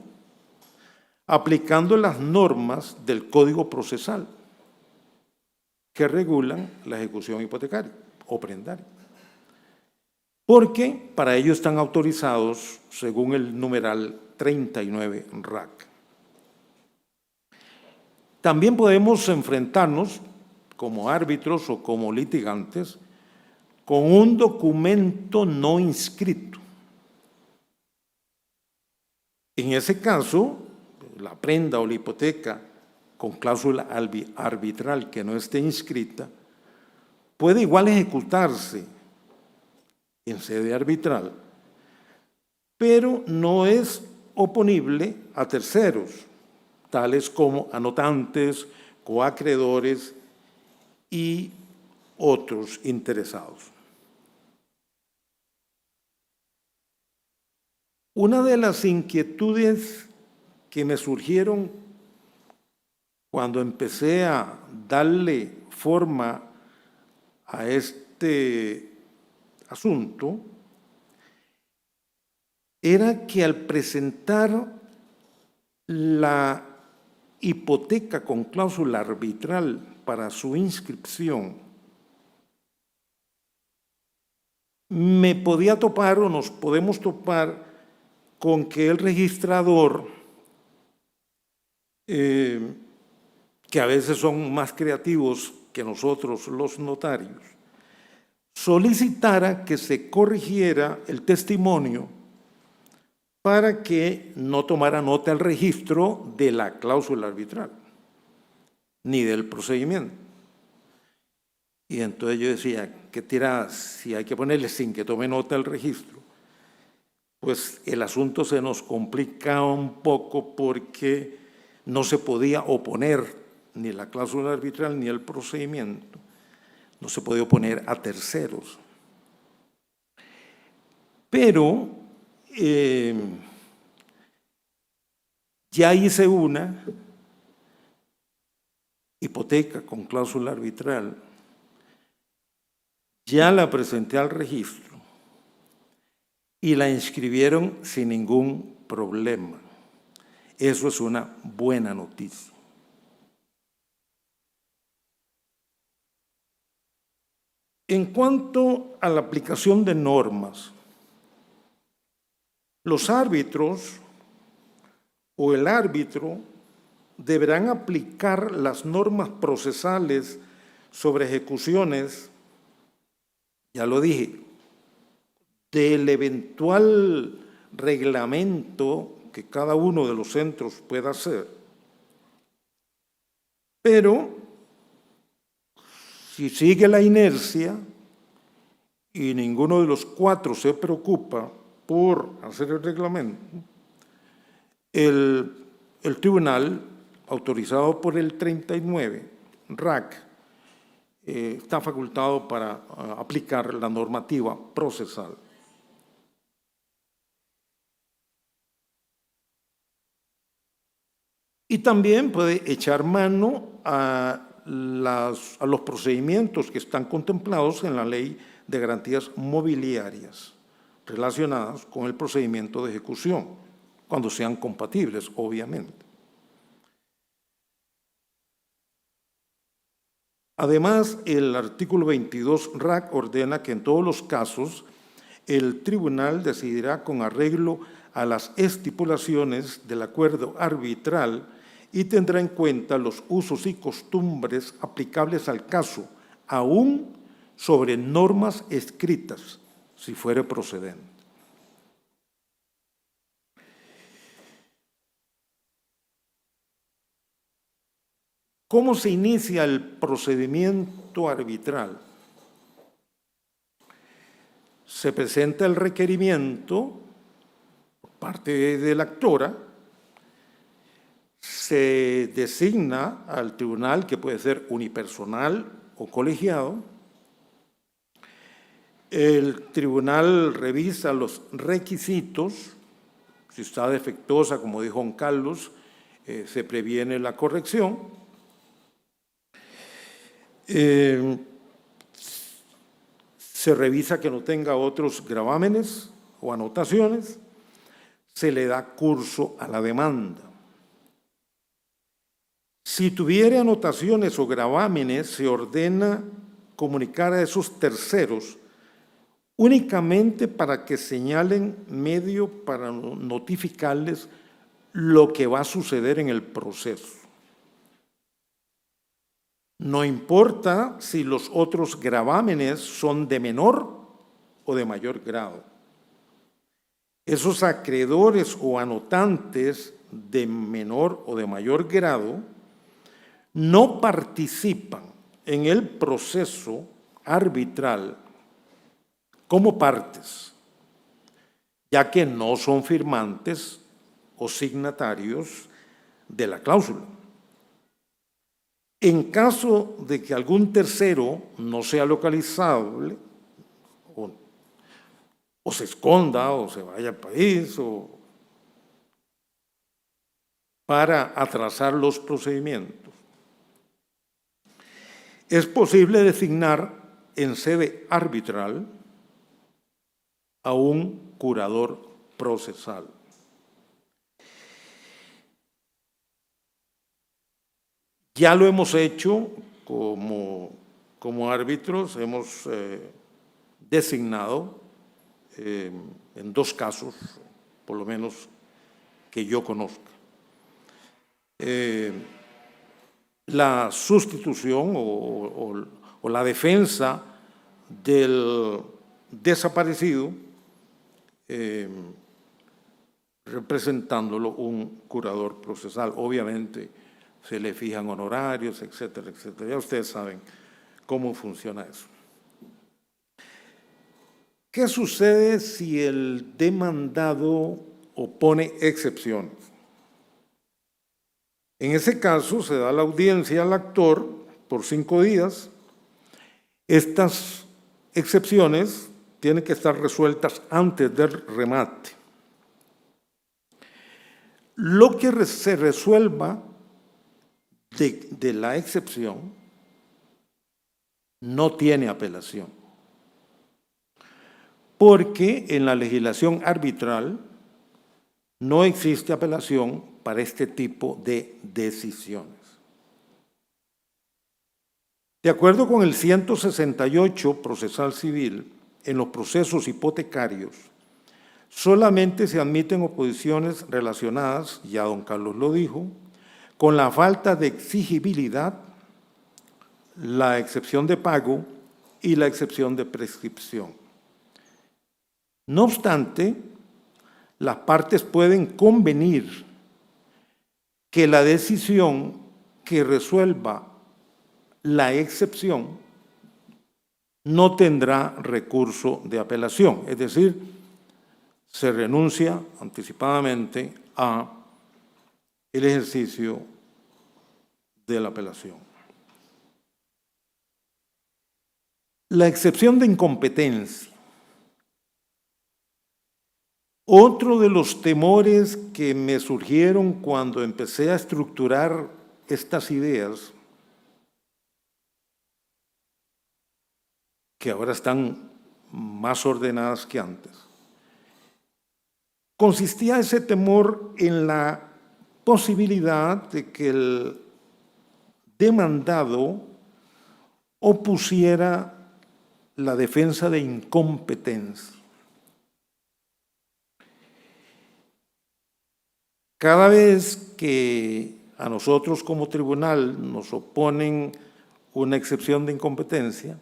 aplicando las normas del Código Procesal que regulan la ejecución hipotecaria o prendaria. Porque para ello están autorizados según el numeral 39 RAC. También podemos enfrentarnos como árbitros o como litigantes con un documento no inscrito. En ese caso, la prenda o la hipoteca con cláusula arbitral que no esté inscrita puede igual ejecutarse en sede arbitral, pero no es oponible a terceros, tales como anotantes, coacreedores y otros interesados. Una de las inquietudes que me surgieron cuando empecé a darle forma a este asunto era que al presentar la hipoteca con cláusula arbitral para su inscripción, me podía topar o nos podemos topar con que el registrador, que a veces son más creativos que nosotros los notarios, solicitara que se corrigiera el testimonio para que no tomara nota el registro de la cláusula arbitral, ni del procedimiento. Y entonces yo decía, ¿qué tira si hay que ponerle sin que tome nota el registro? Pues el asunto se nos complica un poco porque no se podía oponer ni la cláusula arbitral ni el procedimiento. No se podía oponer a terceros. Pero ya hice una hipoteca con cláusula arbitral, ya la presenté al registro y la inscribieron sin ningún problema. Eso es una buena noticia. En cuanto a la aplicación de normas, los árbitros o el árbitro deberán aplicar las normas procesales sobre ejecuciones, ya lo dije, del eventual reglamento que cada uno de los centros pueda hacer. Pero si sigue la inercia y ninguno de los cuatro se preocupa por hacer el reglamento, el tribunal, autorizado por el 39 RAC, está facultado para aplicar la normativa procesal. Y también puede echar mano a los procedimientos que están contemplados en la Ley de Garantías Mobiliarias relacionadas con el procedimiento de ejecución, cuando sean compatibles, obviamente. Además, el artículo 22 RAC ordena que en todos los casos el tribunal decidirá con arreglo a las estipulaciones del acuerdo arbitral y tendrá en cuenta los usos y costumbres aplicables al caso, aún sobre normas escritas, si fuere procedente. ¿Cómo se inicia el procedimiento arbitral? Se presenta el requerimiento por parte de la actora, se designa al tribunal, que puede ser unipersonal o colegiado. El tribunal revisa los requisitos. Si está defectuosa, como dijo Juan Carlos, se previene la corrección. Se revisa que no tenga otros gravámenes o anotaciones. Se le da curso a la demanda. Si tuviera anotaciones o gravámenes, se ordena comunicar a esos terceros únicamente para que señalen medio para notificarles lo que va a suceder en el proceso. No importa si los otros gravámenes son de menor o de mayor grado. Esos acreedores o anotantes de menor o de mayor grado no participan en el proceso arbitral como partes, ya que no son firmantes o signatarios de la cláusula. En caso de que algún tercero no sea localizable, o se esconda, o se vaya al país, o para atrasar los procedimientos, es posible designar en sede arbitral a un curador procesal. Ya lo hemos hecho como árbitros, hemos designado en 2 casos, por lo menos que yo conozca. La sustitución o la defensa del desaparecido, representándolo un curador procesal. Obviamente se le fijan honorarios, etcétera, etcétera. Ya ustedes saben cómo funciona eso. ¿Qué sucede si el demandado opone excepciones? En ese caso se da la audiencia al actor por 5 días. Estas excepciones tienen que estar resueltas antes del remate. Lo que se resuelva de la excepción no tiene apelación, porque en la legislación arbitral no existe apelación para este tipo de decisiones. De acuerdo con el 168 procesal civil, en los procesos hipotecarios solamente se admiten oposiciones relacionadas, ya don Carlos lo dijo, con la falta de exigibilidad, la excepción de pago y la excepción de prescripción. No obstante, las partes pueden convenir que la decisión que resuelva la excepción no tendrá recurso de apelación, es decir, se renuncia anticipadamente a el ejercicio de la apelación. La excepción de incompetencia. Otro de los temores que me surgieron cuando empecé a estructurar estas ideas, que ahora están más ordenadas que antes, consistía ese temor en la posibilidad de que el demandado opusiera la defensa de incompetencia. Cada vez que a nosotros como tribunal nos oponen una excepción de incompetencia,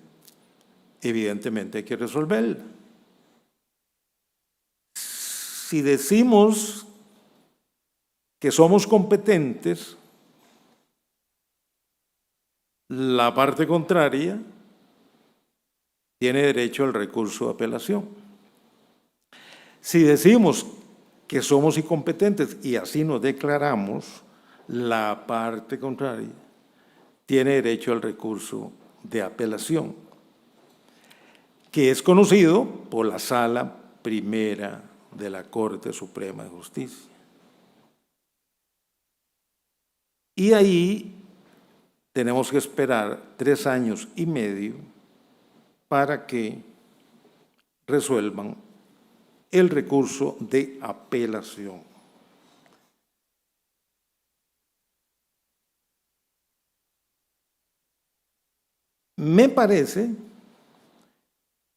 evidentemente hay que resolverla. si decimos que somos competentes, la parte contraria tiene derecho al recurso de apelación. Si decimos que somos incompetentes y así nos declaramos, la parte contraria tiene derecho al recurso de apelación, que es conocido por la Sala Primera de la Corte Suprema de Justicia. Y ahí tenemos que esperar 3 años y medio para que resuelvan el recurso de apelación. Me parece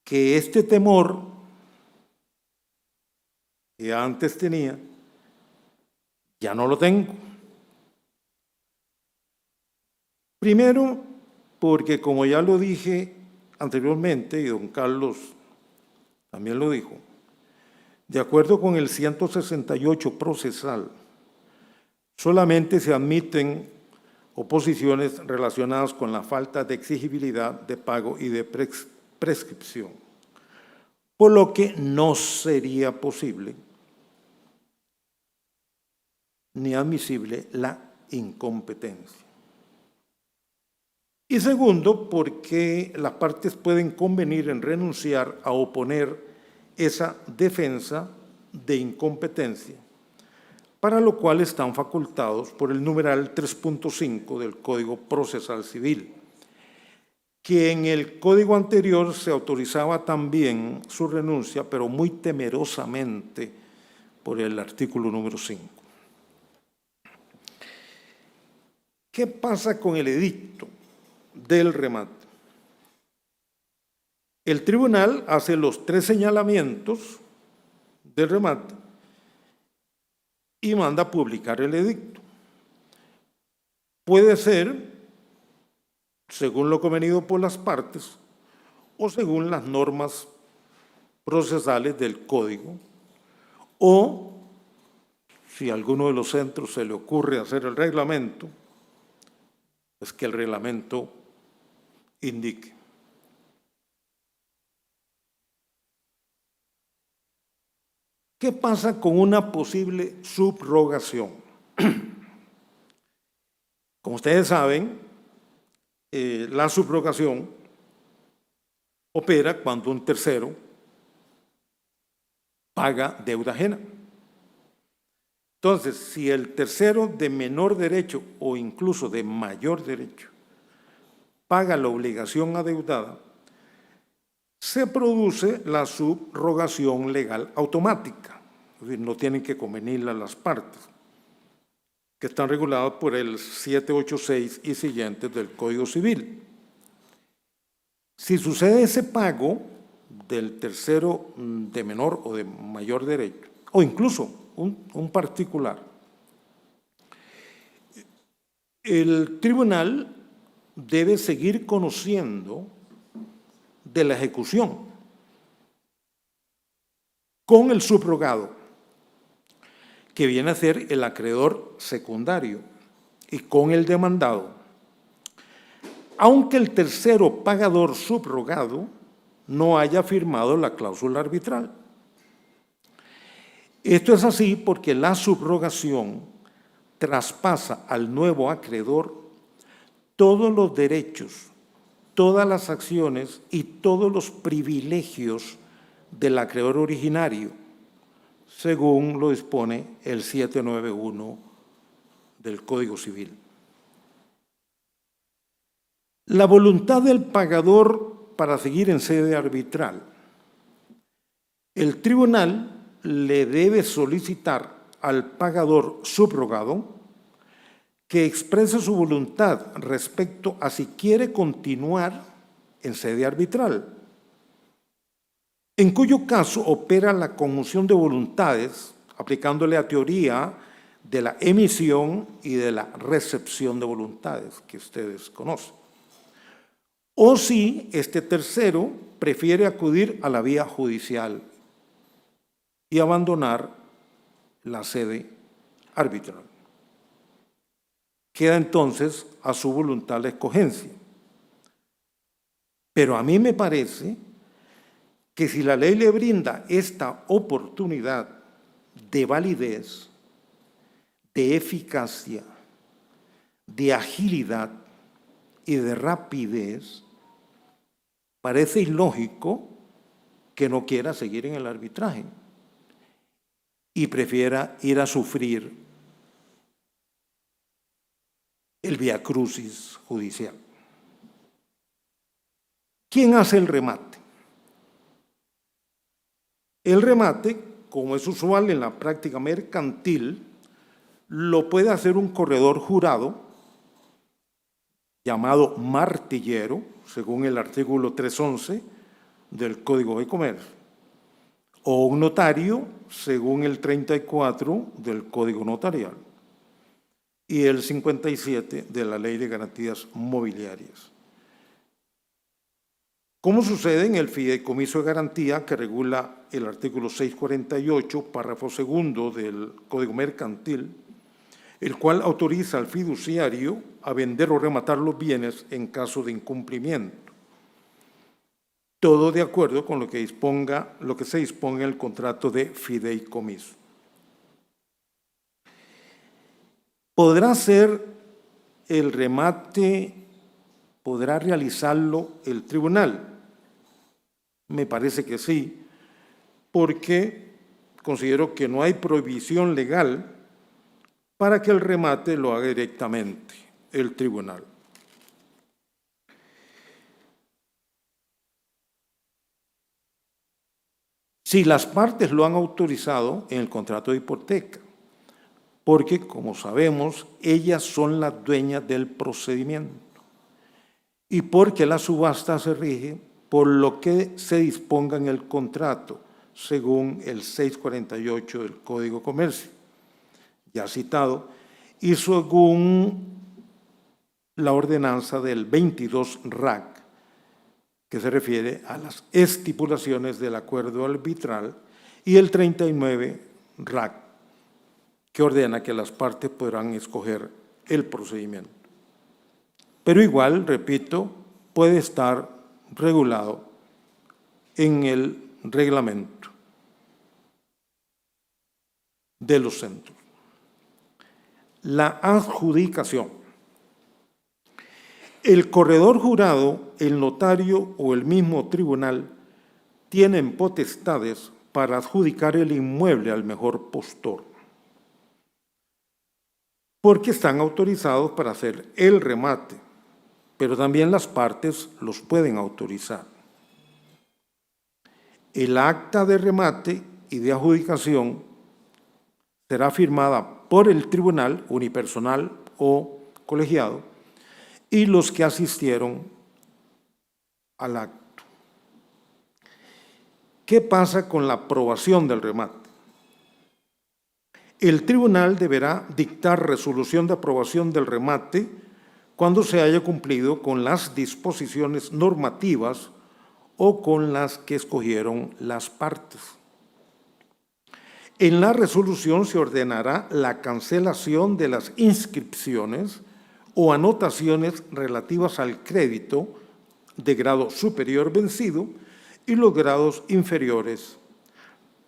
que este temor que antes tenía, ya no lo tengo. Primero, porque como ya lo dije anteriormente, y don Carlos también lo dijo, de acuerdo con el 168 procesal, solamente se admiten oposiciones relacionadas con la falta de exigibilidad de pago y de prescripción, por lo que no sería posible ni admisible la incompetencia. Y segundo, porque las partes pueden convenir en renunciar a oponer esa defensa de incompetencia, para lo cual están facultados por el numeral 3.5 del Código Procesal Civil, que en el código anterior se autorizaba también su renuncia, pero muy temerosamente por el artículo número 5. ¿Qué pasa con el edicto del remate? El tribunal hace los 3 señalamientos del remate y manda a publicar el edicto. Puede ser según lo convenido por las partes o según las normas procesales del código, o si a alguno de los centros se le ocurre hacer el reglamento, es que el reglamento indique. ¿Qué pasa con una posible subrogación? Como ustedes saben, la subrogación opera cuando un tercero paga deuda ajena. Entonces, si el tercero de menor derecho o incluso de mayor derecho paga la obligación adeudada, se produce la subrogación legal automática. Es decir, no tienen que convenirla las partes, que están reguladas por el 786 y siguientes del Código Civil. Si sucede ese pago del tercero de menor o de mayor derecho, o incluso un particular, el tribunal debe seguir conociendo de la ejecución con el subrogado, que viene a ser el acreedor secundario, y con el demandado, aunque el tercero pagador subrogado no haya firmado la cláusula arbitral. Esto es así porque la subrogación traspasa al nuevo acreedor todos los derechos, todas las acciones y todos los privilegios del acreedor originario, según lo dispone el 791 del Código Civil. La voluntad del pagador para seguir en sede arbitral. El tribunal le debe solicitar al pagador subrogado que exprese su voluntad respecto a si quiere continuar en sede arbitral, en cuyo caso opera la conjunción de voluntades, aplicándole a teoría de la emisión y de la recepción de voluntades, que ustedes conocen. O si este tercero prefiere acudir a la vía judicial y abandonar la sede arbitral. Queda entonces a su voluntad la escogencia. Pero a mí me parece que si la ley le brinda esta oportunidad de validez, de eficacia, de agilidad y de rapidez, parece ilógico que no quiera seguir en el arbitraje y prefiera ir a sufrir el viacrucis judicial. ¿Quién hace el remate? El remate, como es usual en la práctica mercantil, lo puede hacer un corredor jurado llamado martillero, según el artículo 311 del Código de Comercio, o un notario, según el 34 del Código Notarial y el 57 de la Ley de Garantías Mobiliarias. Como sucede en el fideicomiso de garantía que regula el artículo 648, párrafo segundo del Código Mercantil, el cual autoriza al fiduciario a vender o rematar los bienes en caso de incumplimiento. Todo de acuerdo con lo que se disponga en el contrato de fideicomiso. ¿Podrá ser el remate, podrá realizarlo el tribunal? Me parece que sí, porque considero que no hay prohibición legal para que el remate lo haga directamente el tribunal. Si las partes lo han autorizado en el contrato de hipoteca, porque, como sabemos, ellas son las dueñas del procedimiento y porque la subasta se rige por lo que se disponga en el contrato, según el 648 del Código de Comercio, ya citado, y según la ordenanza del 22 RAC, que se refiere a las estipulaciones del acuerdo arbitral, y el 39 RAC, que ordena que las partes podrán escoger el procedimiento. Pero igual, repito, puede estar regulado en el reglamento de los centros. La adjudicación. El corredor jurado, el notario o el mismo tribunal tienen potestades para adjudicar el inmueble al mejor postor, porque están autorizados para hacer el remate, pero también las partes los pueden autorizar. El acta de remate y de adjudicación será firmada por el tribunal unipersonal o colegiado y los que asistieron al acto. ¿Qué pasa con la aprobación del remate? El tribunal deberá dictar resolución de aprobación del remate cuando se haya cumplido con las disposiciones normativas o con las que escogieron las partes. En la resolución se ordenará la cancelación de las inscripciones o anotaciones relativas al crédito de grado superior vencido y los grados inferiores,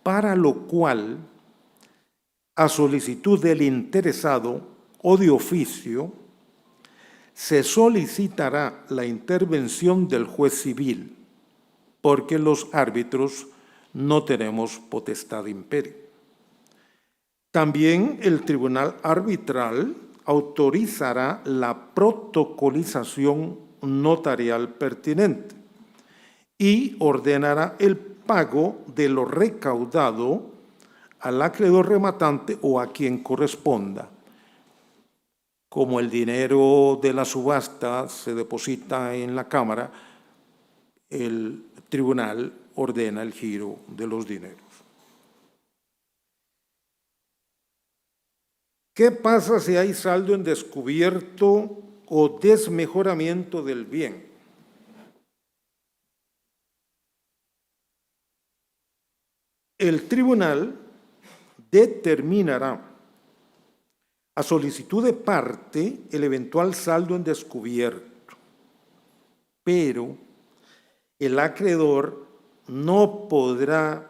para lo cual, a solicitud del interesado o de oficio, se solicitará la intervención del juez civil, porque los árbitros no tenemos potestad de imperio. También el tribunal arbitral autorizará la protocolización notarial pertinente y ordenará el pago de lo recaudado al acreedor rematante o a quien corresponda. Como el dinero de la subasta se deposita en la Cámara, el tribunal ordena el giro de los dineros. ¿Qué pasa si hay saldo en descubierto o desmejoramiento del bien? El tribunal determinará a solicitud de parte el eventual saldo en descubierto, pero el acreedor no podrá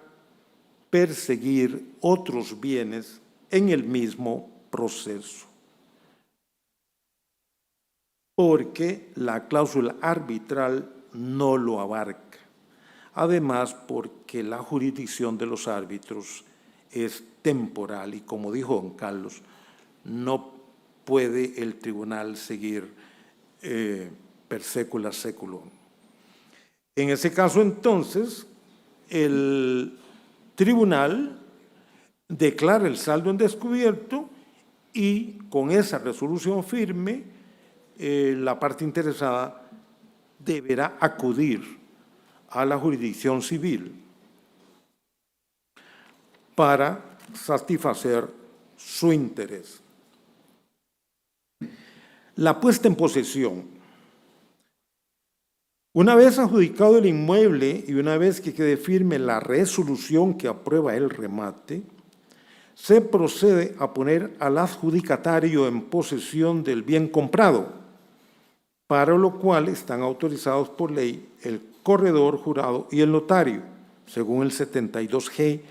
perseguir otros bienes en el mismo proceso, porque la cláusula arbitral no lo abarca. Además, porque la jurisdicción de los árbitros es temporal y, como dijo don Carlos, no puede el tribunal seguir per secula seculum. En ese caso, entonces, el tribunal declara el saldo en descubierto y con esa resolución firme, la parte interesada deberá acudir a la jurisdicción civil para satisfacer su interés. La puesta en posesión. Una vez adjudicado el inmueble y una vez que quede firme la resolución que aprueba el remate, se procede a poner al adjudicatario en posesión del bien comprado, para lo cual están autorizados por ley el corredor, jurado y el notario, según el 72G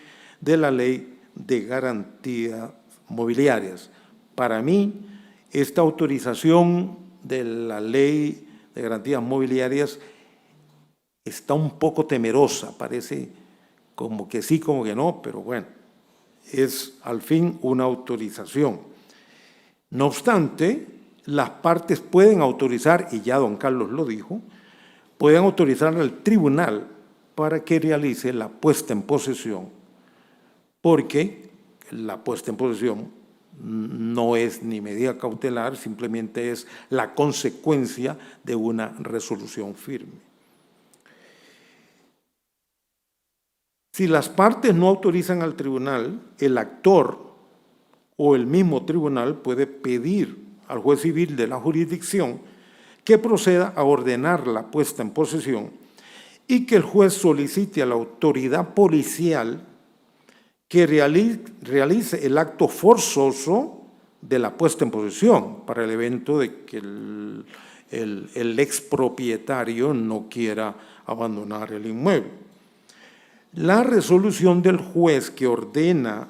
de la Ley de Garantías Mobiliarias. Para mí, esta autorización de la Ley de Garantías Mobiliarias está un poco temerosa, parece como que sí, como que no, pero bueno, es al fin una autorización. No obstante, las partes pueden autorizar, y ya don Carlos lo dijo, pueden autorizar al tribunal para que realice la puesta en posesión, porque la puesta en posesión no es ni medida cautelar, simplemente es la consecuencia de una resolución firme. Si las partes no autorizan al tribunal, el actor o el mismo tribunal puede pedir al juez civil de la jurisdicción que proceda a ordenar la puesta en posesión y que el juez solicite a la autoridad policial que realice el acto forzoso de la puesta en posesión para el evento de que el expropietario no quiera abandonar el inmueble. La resolución del juez que ordena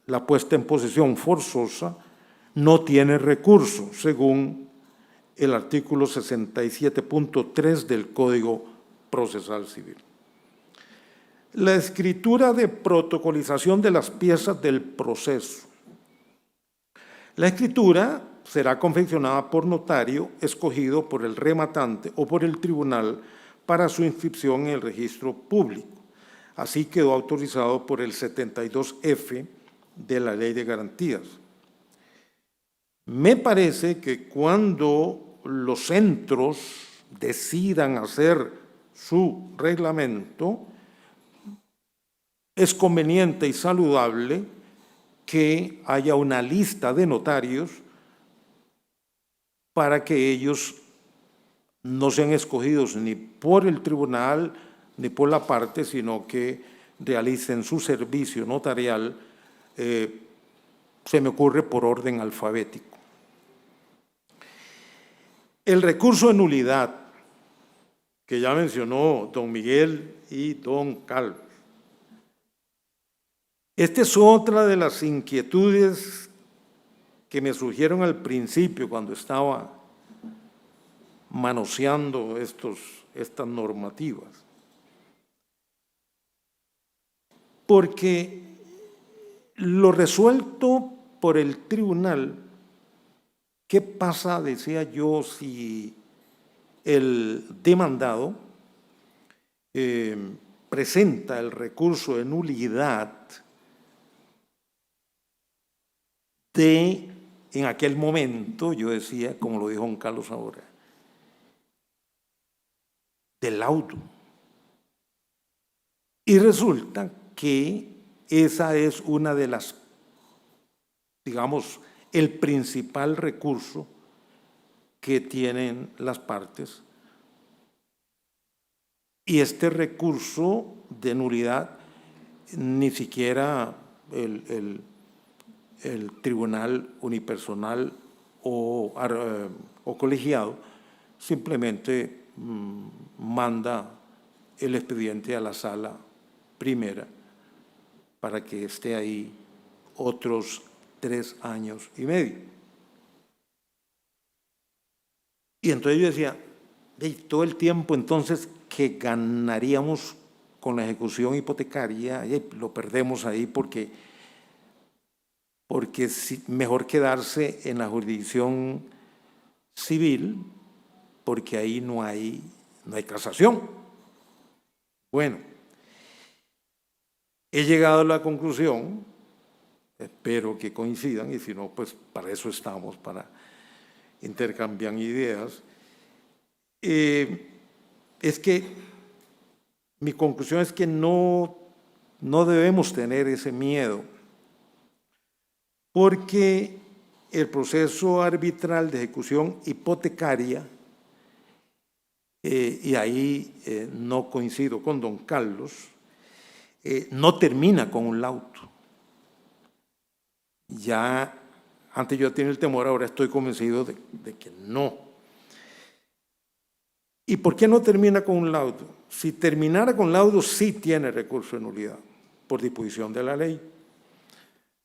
la puesta en posesión forzosa no tiene recurso, según el artículo 67.3 del Código Procesal Civil. La escritura de protocolización de las piezas del proceso. La escritura será confeccionada por notario escogido por el rematante o por el tribunal para su inscripción en el registro público. Así quedó autorizado por el 72F de la Ley de Garantías. Me parece que cuando los centros decidan hacer su reglamento, es conveniente y saludable que haya una lista de notarios para que ellos no sean escogidos ni por el tribunal ni por la parte, sino que realicen su servicio notarial, se me ocurre por orden alfabético. El recurso de nulidad, que ya mencionó don Miguel y don Carlos. Esta es otra de las inquietudes que me surgieron al principio cuando estaba manoseando estas normativas. Porque lo resuelto por el tribunal, ¿qué pasa, decía yo, si el demandado presenta el recurso de nulidad en aquel momento, yo decía, como lo dijo don Carlos ahora, del laudo? Y resulta que esa es una de las, digamos, el principal recurso que tienen las partes. Y este recurso de nulidad ni siquiera el tribunal unipersonal o colegiado simplemente manda el expediente a la sala primera para que esté ahí otros 3 años y medio. Y entonces yo decía, todo el tiempo entonces que ganaríamos con la ejecución hipotecaria, lo perdemos ahí porque mejor quedarse en la jurisdicción civil, porque ahí no hay casación. Bueno, he llegado a la conclusión, espero que coincidan, y si no, pues para eso estamos, para intercambiar ideas. Es que mi conclusión es que no debemos tener ese miedo, porque el proceso arbitral de ejecución hipotecaria, y ahí no coincido con don Carlos, no termina con un laudo. Ya, antes yo tenía el temor, ahora estoy convencido de que no. ¿Y por qué no termina con un laudo? Si terminara con laudo, sí tiene recurso de nulidad, por disposición de la ley.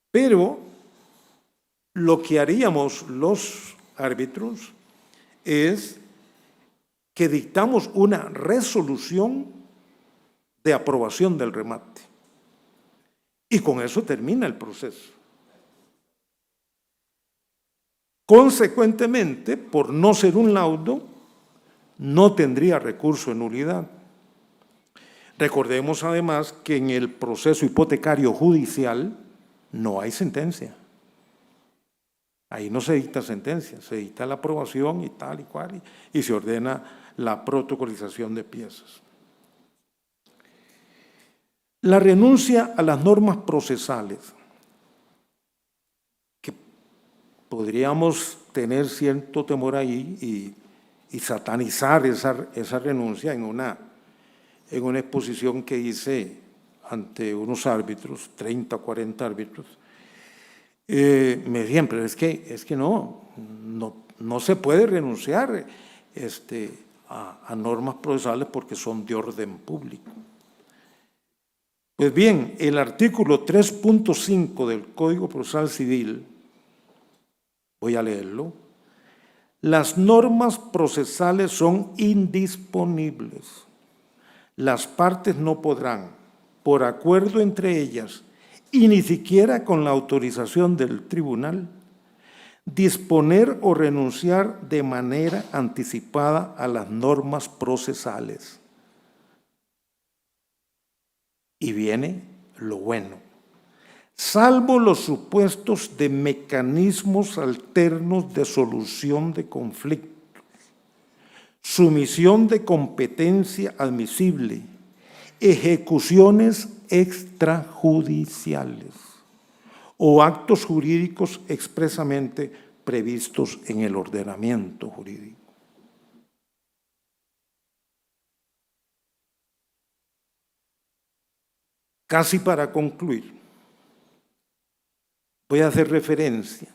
Pero lo que haríamos los árbitros es que dictamos una resolución de aprobación del remate. Y con eso termina el proceso. Consecuentemente, por no ser un laudo, no tendría recurso de nulidad. Recordemos además que en el proceso hipotecario judicial no hay sentencia. Ahí no se dicta sentencia, se dicta la aprobación y tal y cual, y se ordena la protocolización de piezas. La renuncia a las normas procesales, que podríamos tener cierto temor ahí y satanizar esa renuncia en una exposición que hice ante unos árbitros, 30 o 40 árbitros. Me decían, pero es que no se puede renunciar a normas procesales porque son de orden público. Pues bien, el artículo 3.5 del Código Procesal Civil, voy a leerlo: las normas procesales son indisponibles. Las partes no podrán, por acuerdo entre ellas, y ni siquiera con la autorización del tribunal, disponer o renunciar de manera anticipada a las normas procesales. Y viene lo bueno: salvo los supuestos de mecanismos alternos de solución de conflictos, sumisión de competencia admisible, ejecuciones extrajudiciales o actos jurídicos expresamente previstos en el ordenamiento jurídico. Casi para concluir, voy a hacer referencia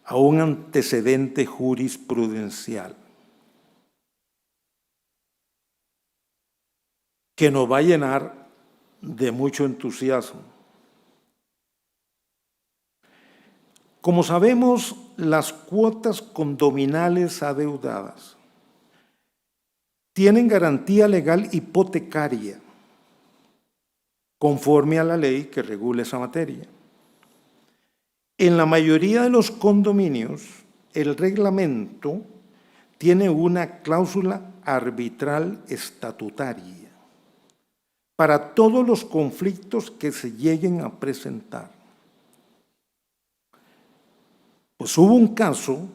a un antecedente jurisprudencial que nos va a llenar de mucho entusiasmo. Como sabemos, las cuotas condominales adeudadas tienen garantía legal hipotecaria conforme a la ley que regula esa materia. En la mayoría de los condominios, el reglamento tiene una cláusula arbitral estatutaria para todos los conflictos que se lleguen a presentar. Pues hubo un caso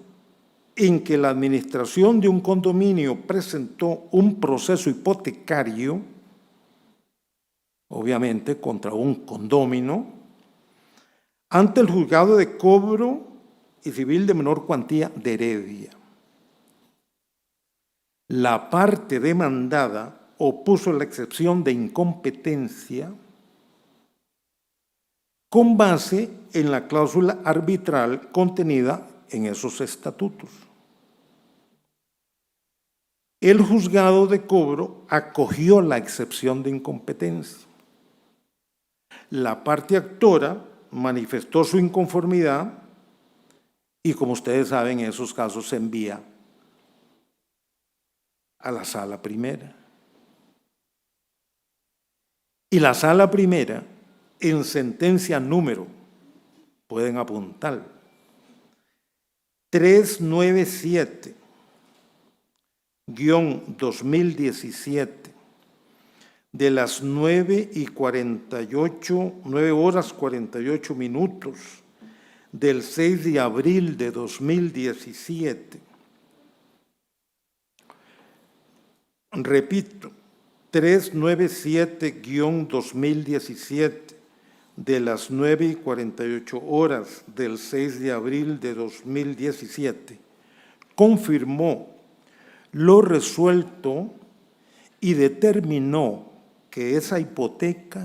en que la administración de un condominio presentó un proceso hipotecario, obviamente contra un condómino, ante el juzgado de cobro y civil de menor cuantía de Heredia. La parte demandada opuso la excepción de incompetencia con base en la cláusula arbitral contenida en esos estatutos. El juzgado de cobro acogió la excepción de incompetencia. La parte actora manifestó su inconformidad y, como ustedes saben, en esos casos se envía a la sala primera. Y la sala primera, en sentencia número, pueden apuntar, 397-2017, de las 9 horas 48 minutos del 6 de abril de 2017. Repito, 397-2017, de las 9:48 horas del 6 de abril de 2017, confirmó lo resuelto y determinó que esa hipoteca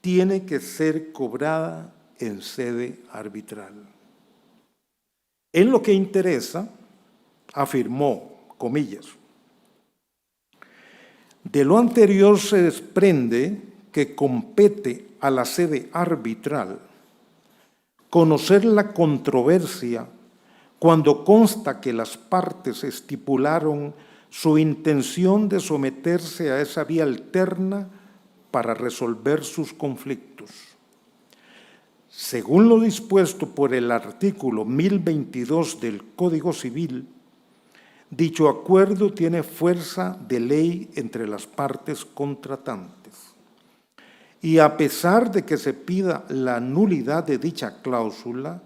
tiene que ser cobrada en sede arbitral. En lo que interesa, afirmó, comillas, de lo anterior se desprende que compete a la sede arbitral conocer la controversia cuando consta que las partes estipularon su intención de someterse a esa vía alterna para resolver sus conflictos. Según lo dispuesto por el artículo 1022 del Código Civil, dicho acuerdo tiene fuerza de ley entre las partes contratantes. Y a pesar de que se pida la nulidad de dicha cláusula,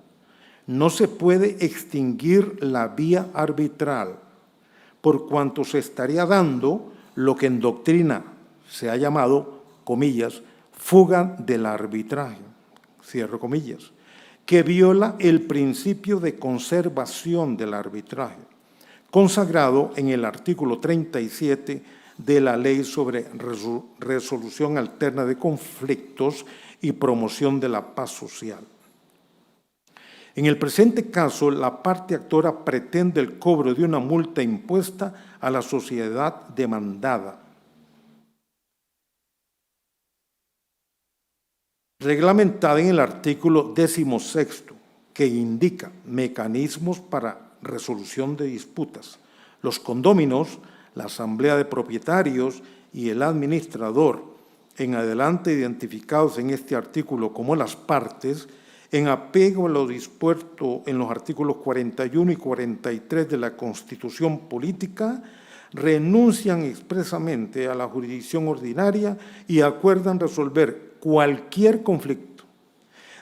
no se puede extinguir la vía arbitral, por cuanto se estaría dando lo que en doctrina se ha llamado, comillas, fuga del arbitraje, cierro comillas, que viola el principio de conservación del arbitraje, consagrado en el artículo 37 de la Ley sobre Resolución Alterna de Conflictos y Promoción de la Paz Social. En el presente caso, la parte actora pretende el cobro de una multa impuesta a la sociedad demandada, reglamentada en el artículo 16, que indica mecanismos para resolución de disputas. Los condóminos, la asamblea de propietarios y el administrador, en adelante identificados en este artículo como las partes, en apego a lo dispuesto en los artículos 41 y 43 de la Constitución Política, renuncian expresamente a la jurisdicción ordinaria y acuerdan resolver cualquier conflicto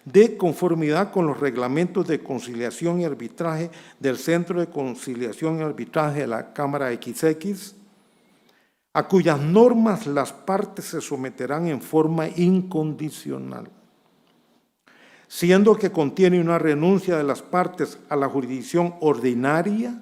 de conformidad con los reglamentos de conciliación y arbitraje del Centro de Conciliación y Arbitraje de la Cámara XX, a cuyas normas las partes se someterán en forma incondicional, siendo que contiene una renuncia de las partes a la jurisdicción ordinaria,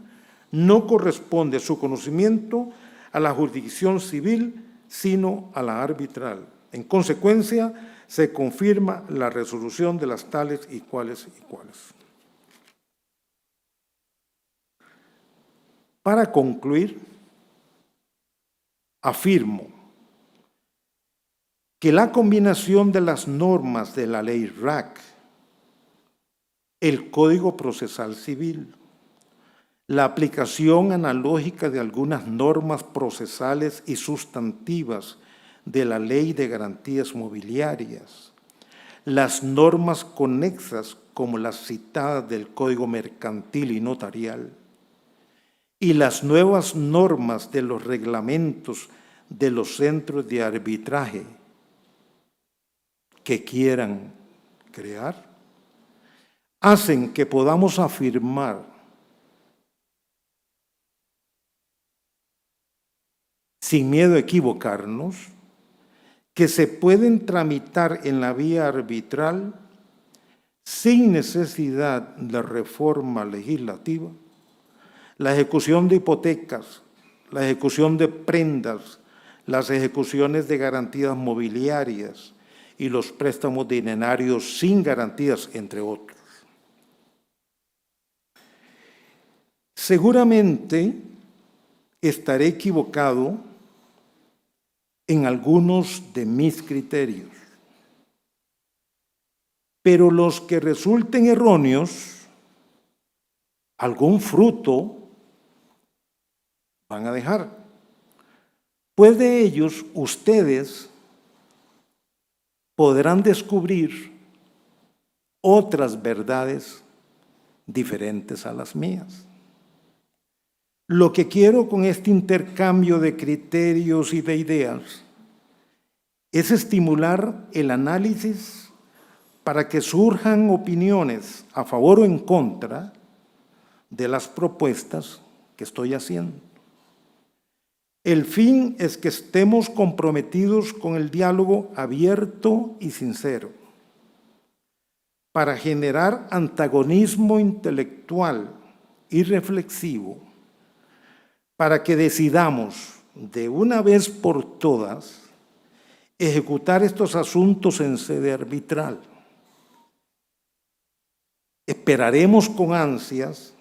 no corresponde su conocimiento a la jurisdicción civil, sino a la arbitral. En consecuencia, se confirma la resolución de las tales y cuales y cuales. Para concluir, afirmo que la combinación de las normas de la ley RAC, el Código Procesal Civil, la aplicación analógica de algunas normas procesales y sustantivas de la Ley de Garantías Mobiliarias, las normas conexas como las citadas del Código Mercantil y Notarial, y las nuevas normas de los reglamentos de los centros de arbitraje que quieran crear, hacen que podamos afirmar sin miedo a equivocarnos que se pueden tramitar en la vía arbitral sin necesidad de reforma legislativa la ejecución de hipotecas, la ejecución de prendas, las ejecuciones de garantías mobiliarias y los préstamos dinerarios sin garantías, entre otros. Seguramente estaré equivocado en algunos de mis criterios, pero los que resulten erróneos, algún fruto van a dejar. Pues de ellos ustedes podrán descubrir otras verdades diferentes a las mías. Lo que quiero con este intercambio de criterios y de ideas es estimular el análisis para que surjan opiniones a favor o en contra de las propuestas que estoy haciendo. El fin es que estemos comprometidos con el diálogo abierto y sincero para generar antagonismo intelectual y reflexivo, para que decidamos de una vez por todas ejecutar estos asuntos en sede arbitral. Esperaremos con ansias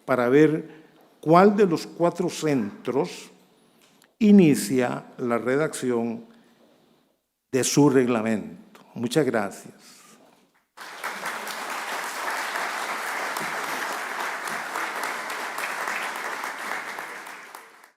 para ver cuál de los 4 centros inicia la redacción de su reglamento. Muchas gracias.